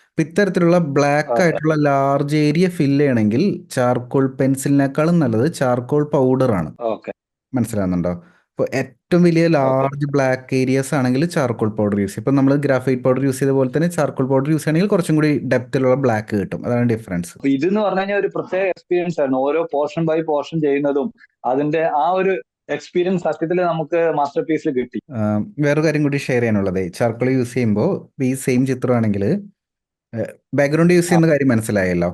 B: അപ്പം ഇത്തരത്തിലുള്ള ബ്ലാക്ക്
A: ഓക്കെ
B: ആയിട്ടുള്ള ലാർജ് ഏരിയ ഫില്ല് ചെയ്യണമെങ്കിൽ ചാർക്കോൾ പെൻസിലിനേക്കാളും നല്ലത് ചാർക്കോൾ പൗഡറാണ്.
A: ഓക്കെ
B: മനസ്സിലാകുന്നുണ്ടോ? ഇപ്പോൾ ഏറ്റവും വലിയ
A: ഓക്കെ
B: ലാർജ് ബ്ലാക്ക് ഏരിയാസ് ആണെങ്കിൽ ചാർക്കോൾ പൗഡർ യൂസ് ചെയ്യും. ഇപ്പം നമ്മൾ ഗ്രാഫൈറ്റ് പൗഡർ യൂസ് ചെയ്ത പോലെ തന്നെ ചാർക്കോൾ പൗഡർ യൂസ് ചെയ്യണമെങ്കിൽ കുറച്ചും കൂടി ഡെപ്തിലുള്ള ബ്ലാക്ക് കിട്ടും. അതാണ് ഡിഫറൻസ്.
A: അപ്പൊ ഇതെന്ന് പറഞ്ഞു കഴിഞ്ഞാൽ ഒരു പ്രത്യേക എക്സ്പീരിയൻസ് ആയിരുന്നു. ഓരോ പോർഷൻ ബൈ പോർഷൻ ചെയ്യുന്നതും അതിന്റെ ആ ഒരു എക്സ്പീരിയൻസ് സത്യത്തിൽ നമുക്ക് മാസ്റ്റർ പീസിൽ കിട്ടി.
B: വേറൊരു കാര്യം കൂടി ഷെയർ ചെയ്യാനുള്ളത്, ചാർക്കോൾ യൂസ് ചെയ്യുമ്പോൾ ഈ സെയിം ചിത്രമാണെങ്കിൽ ബാക്ക്ഗ്രൗണ്ട് യൂസ് ചെയ്യുന്ന കാര്യം മനസ്സിലായല്ലോ.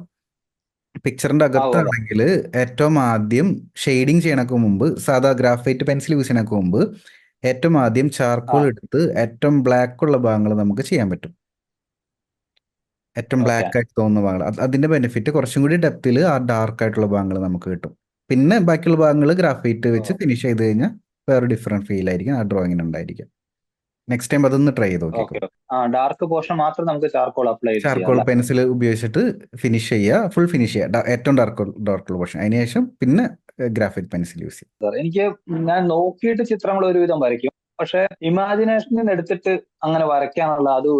B: പിക്ചറിന്റെ
A: ആ ഓ
B: അകത്താണെങ്കിൽ ഏറ്റവും ആദ്യം ഷെയ്ഡിങ് ചെയ്യണക്ക് മുമ്പ്, സാധാ ഗ്രാഫൈറ്റ് പെൻസിൽ യൂസ് ചെയ്യണക്ക് മുമ്പ് ഏറ്റവും ആദ്യം
A: ആ
B: ചാർക്കോൾ എടുത്ത് ഏറ്റവും ബ്ലാക്ക് ഉള്ള ഭാഗങ്ങൾ നമുക്ക് ചെയ്യാൻ പറ്റും. ഏറ്റവും
A: ഓക്കെ
B: ബ്ലാക്ക് ആയിട്ട് തോന്നുന്ന ഭാഗങ്ങൾ, അതിന്റെ ബെനിഫിറ്റ് കുറച്ചും കൂടി ഡെപ്തിൽ ആ ഡാർക്ക് ആയിട്ടുള്ള ഭാഗങ്ങൾ നമുക്ക് കിട്ടും. പിന്നെ ബാക്കിയുള്ള ഭാഗങ്ങൾ ഗ്രാഫൈറ്റ് വെച്ച് ഫിനിഷ് ചെയ്ത് കഴിഞ്ഞാൽ വേറെ ഡിഫറെന്റ് ഫീൽ ആയിരിക്കും ആ ഡ്രോയിങ്ങിന് ഉണ്ടായിരിക്കും. നെക്സ്റ്റ് ടൈം അതൊന്ന് ട്രൈ ചെയ്ത് നോക്കിക്കോ.
A: ഓക്കെ ആ ഡാർക്ക് പോർഷൻ മാത്രം നമുക്ക് ചാർക്കോൾ അപ്ലൈ ചെയ്ത് ചെയ്യാം
B: ചാർക്കോൾ
A: അല്ലേ?
B: പെൻസിൽ ഉപയോഗിച്ചിട്ട് ഫിനിഷ് ചെയ്യുക, ഫുൾ ഫിനിഷ് ചെയ്യുക, ഏറ്റവും ഡാർക്കുള്ള പോർഷൻ. അതിനുശേഷം പിന്നെ ഗ്രാഫൈറ്റ് പെൻസിൽ യൂസ് ചെയ്യുക.
A: എനിക്ക് ഞാൻ നോക്കിയിട്ട് ചിത്രങ്ങൾ ഒരുവിധം വരയ്ക്കും. പക്ഷെ ഇമാജിനേഷനിൽ നിന്ന് എടുത്തിട്ട് അങ്ങനെ വരയ്ക്കാനുള്ള അത്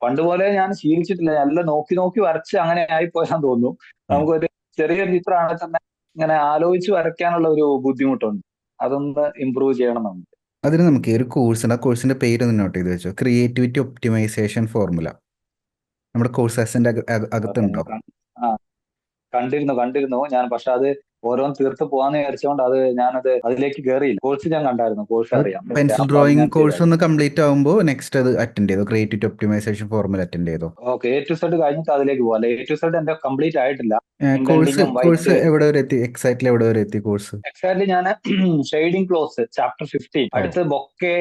A: പണ്ട് പോലെ ഞാൻ ശീലിച്ചിട്ടില്ല. നല്ല നോക്കി നോക്കി വരച്ച് അങ്ങനെ ആയിപ്പോയാന്ന് തോന്നുന്നു. നമുക്കൊരു ചെറിയൊരു ചിത്രമാണെങ്കിൽ തന്നെ ഇങ്ങനെ ആലോചിച്ച് വരയ്ക്കാനുള്ള ഒരു ബുദ്ധിമുട്ടുണ്ട്. അതൊന്ന് ഇമ്പ്രൂവ് ചെയ്യണം നമുക്ക്.
B: അതിന് നമുക്ക് ഒരു കോഴ്സ് ഉണ്ട്, ആ കോഴ്സിന്റെ പേര് ഒന്ന് നോട്ട് ചെയ്ത് വെച്ചോ. Creativity optimisation formula. നമ്മുടെ കോഴ്സ് അസിന്റെ
A: ഓക്കെ
B: അകത്തുണ്ടോ?
A: ആ കണ്ടിരുന്നു ഞാൻ. പക്ഷെ അത് ഓരോന്ന് തീർത്ത് പോവാന്ന് വിചാരിച്ചുകൊണ്ട് ഞാനത് അതിലേക്ക് കയറിയില്ല. കോഴ്സ് ഞാൻ കണ്ടായിരുന്നു, കോഴ്സ്
B: അത്
A: അറിയാം,
B: പെൻസിൽ
A: അപ്പൊ അത്
B: ഡ്രോയിങ്
A: ഞാൻ
B: കോഴ്സ്
A: ചെയ്തായിരുന്നു.
B: ഒന്ന് കംപ്ലീറ്റ് ആകുമ്പോൾ നെക്സ്റ്റ് അത് അറ്റൻഡ് ചെയ്തോ, ക്രിയേറ്റിവിറ്റി ഒപ്റ്റിമൈസേഷൻ ഫോർമുല അറ്റൻഡ് ചെയ്തോ.
A: ഓക്കെ എ ടു സെഡ് കഴിഞ്ഞിട്ട് അതിലേക്ക് പോകാം അല്ലെ? എ ടു സെഡ് എന്റെ കംപ്ലീറ്റ് ആയിട്ടില്ല.
B: കോഴ്സ്
A: ഇൻഡന്റിങ്ങും
B: കോഴ്സ്
A: വൈറ്റ്
B: എവിടെ വരെ എത്തി, എക്സാക്ട്ലി എവിടെ വരെ എത്തി കോഴ്സ്?
A: എക്സാക്ട്ലി ഞാൻ ഷെയ്ഡിങ് ക്ലോസ് ചാപ്റ്റർ 15
B: ഓ,
A: അടുത്ത് ബൊക്കെ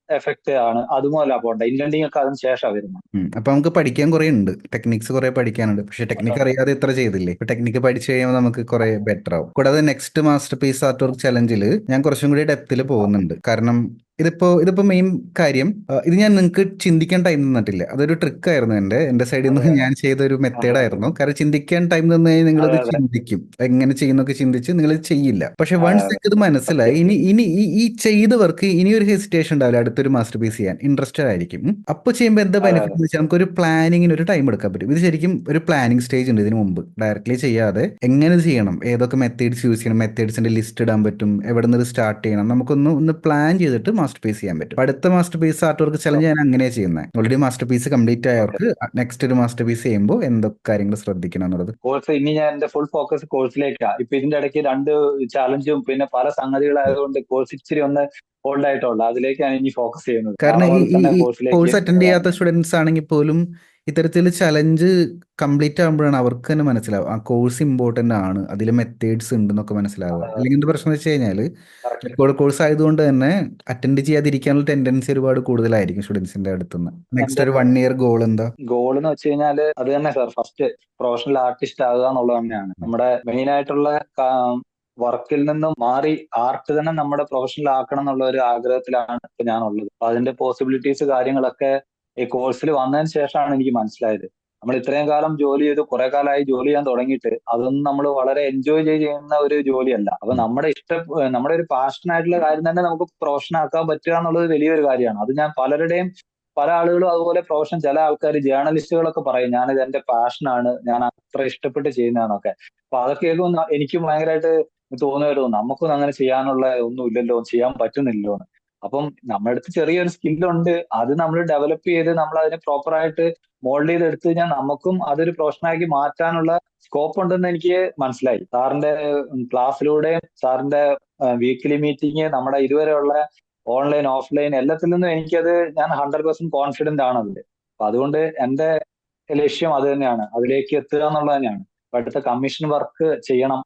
A: എഫക്ട് ആണ്. അതുപോലെ പോണ്ട ഇന്റന്റിങ് ഒക്കെ അതിന് ശേഷം വരുന്നത്.
B: അപ്പൊ നമുക്ക് പഠിക്കാൻ കുറെ ഉണ്ട്, ടെക്നിക്സ് കുറെ പഠിക്കാനുണ്ട്. പക്ഷെ ടെക്നിക്ക് അറിയാതെ ഇത്ര ചെയ്തില്ലേ, ഇപ്പൊ ടെക്നിക്ക് പഠിച്ചു കഴിയുമ്പോൾ നമുക്ക് കുറെ ബെറ്റർ ആവും. കൂടാതെ next masterpiece artwork ചലഞ്ചിൽ ഞാൻ കുറച്ചും കൂടി ഡെപ്തിൽ പോകുന്നുണ്ട്. കാരണം ഇതിപ്പോ മെയിൻ കാര്യം, ഇത് ഞാൻ നിങ്ങൾക്ക് ചിന്തിക്കാൻ ടൈം തന്നിട്ടില്ല. അതൊരു ട്രിക്ക് ആയിരുന്നു എന്റെ സൈഡിൽ
A: അതെ
B: നിന്ന്
A: അതെ
B: ഞാൻ ചെയ്ത ഒരു മെത്തേഡ് ആയിരുന്നു. കാരണം ചിന്തിക്കാൻ ടൈം തന്നു കഴിഞ്ഞാൽ നിങ്ങളിത്
A: അതെ അതെ
B: ചിന്തിക്കും, എങ്ങനെ ചെയ്യുന്നൊക്കെ ചിന്തിച്ച് നിങ്ങൾ ചെയ്യില്ല. പക്ഷെ
A: അതെ
B: വൺസ്
A: അതെ
B: ഇത് മനസ്സിലായി,
A: സത്യം.
B: ഇനി ഇനി ഈ ചെയ്തവർക്ക് ഇനി ഒരു ഹെസിറ്റേഷൻ ഉണ്ടാവില്ല അടുത്തൊരു മാസ്റ്റർ പീസ് ചെയ്യാൻ, ഇൻട്രസ്റ്റഡ് ആയിരിക്കും. അപ്പൊ ചെയ്യുമ്പോൾ എന്താ
A: അതെ
B: ബെനിഫിറ്റ്
A: അതെ
B: എന്ന് വെച്ചാൽ നമുക്കൊരു പ്ലാനിങ്ങിന് ഒരു ടൈം എടുക്കാൻ പറ്റും. ഇത് ശരിക്കും ഒരു പ്ലാനിങ് സ്റ്റേജ് ഉണ്ട് ഇതിന് മുമ്പ്, ഡയറക്ട്ലി ചെയ്യാതെ എങ്ങനെ ചെയ്യണം, ഏതൊക്കെ മെത്തേഡ്സ് യൂസ് ചെയ്യണം, മെത്തേഡ്സിന്റെ ലിസ്റ്റ് ഇടാൻ പറ്റും, എവിടെ നിന്ന് സ്റ്റാർട്ട് ചെയ്യണം, ഒന്ന് പ്ലാൻ ചെയ്തിട്ട് മാസ്റ്റർ പീസ് ചെയ്യാൻ പറ്റും. അടുത്ത masterpiece artwork challenge ഞാൻ അങ്ങനെയാണ് ചെയ്യുന്നത്. Already masterpiece complete
A: okay
B: ആയവർക്ക് നെക്സ്റ്റ് ഒരു മാസ്റ്റർ പീസ് ചെയ്യുമ്പോൾ എന്തൊക്കെ കാര്യങ്ങൾ ശ്രദ്ധിക്കണം എന്നുള്ളത്.
A: കോഴ്സ് ഇനി ഞാൻ എന്റെ ഫുൾ ഫോക്കസ് കോഴ്സിലേക്കാണ്. ഇപ്പൊ ഇതിന്റെ ഇടയ്ക്ക് 2 ചാലഞ്ചും പിന്നെ പല സംഗതികളായതുകൊണ്ട് കോഴ്സ് ഇച്ചിരി ഒന്ന് ഹോൾഡ് ആയിട്ടുള്ളത്. അതിലേക്കാണ് ഇനി ഫോക്കസ് ചെയ്യുന്നത്.
B: കാരണം
A: നാളെ
B: ഈ
A: മുതൽ
B: ഈ
A: തന്നെ
B: ഈ
A: കോഴ്സിലേക്ക്
B: കോഴ്സ് അറ്റൻഡ് ചെയ്യാത്ത
A: കയറാനുണ്ട്.
B: സ്റ്റുഡൻസ് ആണെങ്കിൽ പോലും ഇത്തരത്തിൽ ചലഞ്ച് കംപ്ലീറ്റ് ആകുമ്പോഴാണ് അവർക്ക് തന്നെ മനസ്സിലാവും ആ കോഴ്സ് ഇമ്പോർട്ടൻ്റ് ആണ്, അതിൽ മെത്തേഡ്സ് ഉണ്ടെന്നൊക്കെ മനസ്സിലാവുക. അല്ലെങ്കിൽ എന്താ പ്രശ്നം എന്ന് വെച്ച് കഴിഞ്ഞാൽ
A: കറക്റ്റ്.
B: റെക്കോർഡ് കോഴ്സ് ആയതുകൊണ്ട് തന്നെ അറ്റൻഡ് ചെയ്യാതിരിക്കാനുള്ള ടെൻഡൻസി ഒരുപാട് കൂടുതലായിരിക്കും സ്റ്റുഡൻസിന്റെ അടുത്തുനിന്ന്. നെക്സ്റ്റ്
A: എന്റെ
B: ഒരു 1 ഇയർ ഗോൾ എന്താ?
A: ഗോൾ എന്ന് വെച്ച് കഴിഞ്ഞാല് അത് തന്നെ സാർ, ഫസ്റ്റ് പ്രൊഫഷണൽ ആർട്ടിസ്റ്റ് ആകുക എന്നുള്ളത് തന്നെയാണ്. നമ്മുടെ മെയിൻ ആയിട്ടുള്ള വർക്കിൽ നിന്നും മാറി ആർട്ട് തന്നെ നമ്മുടെ പ്രൊഫഷണൽ ആക്കണം എന്നുള്ള ഒരു ആഗ്രഹത്തിലാണ് ഇപ്പൊ ഞാനുള്ളത്. അപ്പൊ അതിന്റെ പോസിബിലിറ്റീസ് കാര്യങ്ങളൊക്കെ ഈ കോഴ്സിൽ വന്നതിന് ശേഷമാണ് എനിക്ക് മനസ്സിലായത്. നമ്മൾ ഇത്രയും കാലം ജോലി ചെയ്ത് കുറെ കാലമായി ജോലി ചെയ്യാൻ തുടങ്ങിയിട്ട് അതൊന്നും നമ്മൾ വളരെ എൻജോയ് ചെയ്യുന്ന ഒരു ജോലിയല്ല. അപ്പൊ നമ്മുടെ ഒരു പാഷൻ ആയിട്ടുള്ള കാര്യം തന്നെ നമുക്ക് പ്രൊഫഷൻ ആക്കാൻ പറ്റുക എന്നുള്ളത് വലിയൊരു കാര്യമാണ്. അത് ഞാൻ പല ആളുകളും അതുപോലെ പ്രൊഫഷൻ, ചില ആൾക്കാർ ജേർണലിസ്റ്റുകളൊക്കെ പറയും ഞാനിത് എന്റെ പാഷനാണ്, ഞാൻ അത്ര ഇഷ്ടപ്പെട്ട് ചെയ്യുന്നതാണൊക്കെ. അപ്പൊ അതൊക്കെ കേൾക്കുമ്പോൾ എനിക്കും ഭയങ്കരമായിട്ട് തോന്നുമായിരുന്നു, നമുക്കൊന്നും അങ്ങനെ ചെയ്യാനുള്ള ഒന്നും ഇല്ലല്ലോ, ചെയ്യാൻ പറ്റുന്നില്ലല്ലോ എന്ന്. അപ്പം നമ്മുടെ അടുത്ത് ചെറിയൊരു സ്കില്ലുണ്ട്, അത് നമ്മൾ ഡെവലപ്പ് ചെയ്ത് നമ്മൾ അതിനെ പ്രോപ്പറായിട്ട് മോൾഡ് ചെയ്ത് എടുത്തു കഴിഞ്ഞാൽ നമുക്കും അതൊരു പ്രൊഫഷനാക്കി മാറ്റാനുള്ള സ്കോപ്പ് ഉണ്ടെന്ന് എനിക്ക് മനസ്സിലായി. സാറിന്റെ ക്ലാസ്സിലൂടെയും സാറിന്റെ വീക്കിലി മീറ്റിംഗ്, നമ്മുടെ ഇതുവരെയുള്ള ഓൺലൈൻ ഓഫ്ലൈൻ എല്ലാത്തിൽ നിന്നും ഞാൻ 100% കോൺഫിഡന്റ് ആണ് അതിൽ. അപ്പൊ അതുകൊണ്ട് എന്റെ ലക്ഷ്യം അത് തന്നെയാണ്, അതിലേക്ക് എത്തുക എന്നുള്ളത് തന്നെയാണ്. അപ്പൊ അടുത്ത കമ്മീഷൻ വർക്ക് ചെയ്യണം,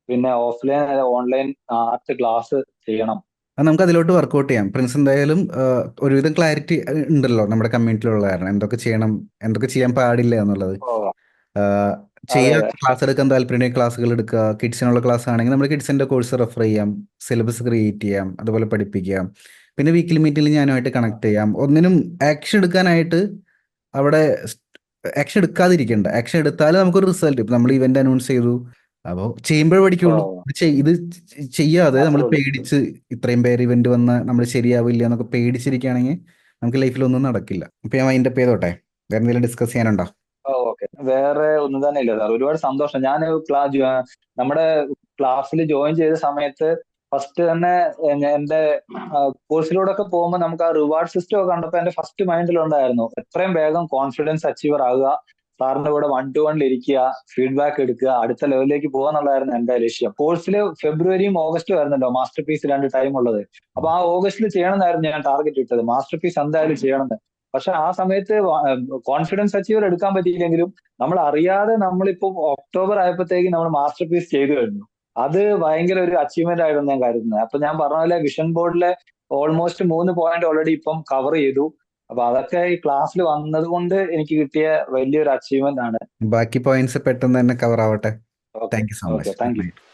A: പിന്നെ ഓഫ്ലൈൻ ഓൺലൈൻ ആർട്ട് ക്ലാസ് ചെയ്യണം.
B: അത് നമുക്ക് അതിലോട്ട് വർക്കൗട്ട് ചെയ്യാം. പ്രിൻസ് എന്തായാലും ഒരുവിധം ക്ലാരിറ്റി ഉണ്ടല്ലോ നമ്മുടെ കമ്മ്യൂണിറ്റിയിലുള്ള കാരണം, എന്തൊക്കെ ചെയ്യണം, എന്തൊക്കെ ചെയ്യാൻ പാടില്ല എന്നുള്ളത്.
A: ഓ അതെ
B: ചെയ്യുക,
A: അതെ
B: ക്ലാസ് എടുക്കാൻ താല്പര്യം ക്ലാസ്സുകൾ എടുക്കുക. കിഡ്സിനുള്ള ക്ലാസ് ആണെങ്കിൽ നമ്മൾ കിഡ്സിൻ്റെ കോഴ്സ് റെഫർ ചെയ്യാം, സിലബസ് ക്രിയേറ്റ് ചെയ്യാം, അതുപോലെ പഠിപ്പിക്കാം. പിന്നെ വീക്കിലി മീറ്റിംഗിൽ ഞാനുമായിട്ട് കണക്ട് ചെയ്യാം. ഒന്നിനും ആക്ഷൻ എടുക്കാനായിട്ട് അവിടെ ആക്ഷൻ എടുക്കാതിരിക്കേണ്ട, ആക്ഷൻ എടുത്താൽ നമുക്കൊരു റിസൾട്ട്. ഇപ്പം നമ്മൾ ഇവന്റ് അനൗൺസ് ചെയ്തു, അപ്പോൾ ചെയ്യുമ്പോഴേ
A: ഓ,
B: പഠിക്കുള്ളൂ. ഇത് ചെയ്യാതെ നമ്മൾ
A: അത്രേ ഉള്ളൂ.
B: പേടിച്ച് ഇത്രയും പേര് ഇവന്റ് വന്ന് നമ്മൾ ശരിയാവില്ല എന്നൊക്കെ പേടിച്ചിരിക്കുകയാണെങ്കിൽ നമുക്ക് ലൈഫിൽ ഒന്നും നടക്കില്ല. ഇപ്പൊ ഞാൻ മൈൻഡ് അപ്പ് ചെയ്തോട്ടെ? വേറെ എന്തെങ്കിലും ഡിസ്കസ് ചെയ്യാനുണ്ടോ?
A: ഓ, ഓക്കെ. വേറെ ഒന്നും തന്നെ ഇല്ല സാർ. ഒരുപാട് സന്തോഷം. ഞാൻ നമ്മുടെ ക്ലാസ്സിൽ ജോയിൻ ചെയ്ത സമയത്ത് ഫസ്റ്റ് തന്നെ എന്റെ കോഴ്സിലൂടെ ഒക്കെ പോകുമ്പോൾ നമുക്ക് ആ റിവാർഡ് സിസ്റ്റം ഒക്കെ കണ്ടപ്പോൾ എന്റെ ഫസ്റ്റ് മൈൻഡിലുണ്ടായിരുന്നു എത്രയും വേഗം കോൺഫിഡൻസ് അച്ചീവർ ആകുക, സാറിന്റെ കൂടെ 1-to-1 ഇരിക്കുക, ഫീഡ്ബാക്ക് എടുക്കുക, അടുത്ത ലെവലിലേക്ക് പോകുക എന്നുള്ളതായിരുന്നു എന്റെ ലക്ഷ്യം. കോഴ്സിൽ ഫെബ്രുവരിയും ഓഗസ്റ്റും ആയിരുന്നല്ലോ മാസ്റ്റർ പീസ് 2 ടൈം ഉള്ളത്. അപ്പൊ ആ ഓഗസ്റ്റിൽ ചെയ്യണമെന്നായിരുന്നു ഞാൻ ടാർഗറ്റ് ഇട്ടത്, മാസ്റ്റർ പീസ് എന്തായാലും ചെയ്യണമെന്ന്. പക്ഷെ ആ സമയത്ത് കോൺഫിഡൻസ് അച്ചീവർ എടുക്കാൻ പറ്റിയില്ലെങ്കിലും നമ്മൾ അറിയാതെ നമ്മളിപ്പോ ഒക്ടോബർ ആയപ്പോഴത്തേക്ക് നമ്മൾ മാസ്റ്റർ പീസ് ചെയ്തു കഴിഞ്ഞു. അത് ഭയങ്കര ഒരു അച്ചീവ്മെന്റ് ആയിരുന്നു ഞാൻ കരുതുന്നത്. അപ്പൊ ഞാൻ പറഞ്ഞ പോലെ വിഷൻ ബോർഡിലെ ഓൾമോസ്റ്റ് 3 പോയിന്റ് ഓൾറെഡി ഇപ്പം കവർ ചെയ്തു. അപ്പൊ അതൊക്കെ ഈ ക്ലാസ്സിൽ വന്നത് കൊണ്ട് എനിക്ക് കിട്ടിയ വലിയൊരു അച്ചീവ്മെന്റ് ആണ്.
B: ബാക്കി പോയിന്റ്സ് പെട്ടെന്ന് തന്നെ കവർ ആവട്ടെ.
A: Okay.
B: Thank you so
A: okay,
B: much.
A: Thank
B: good
A: you.
B: Night.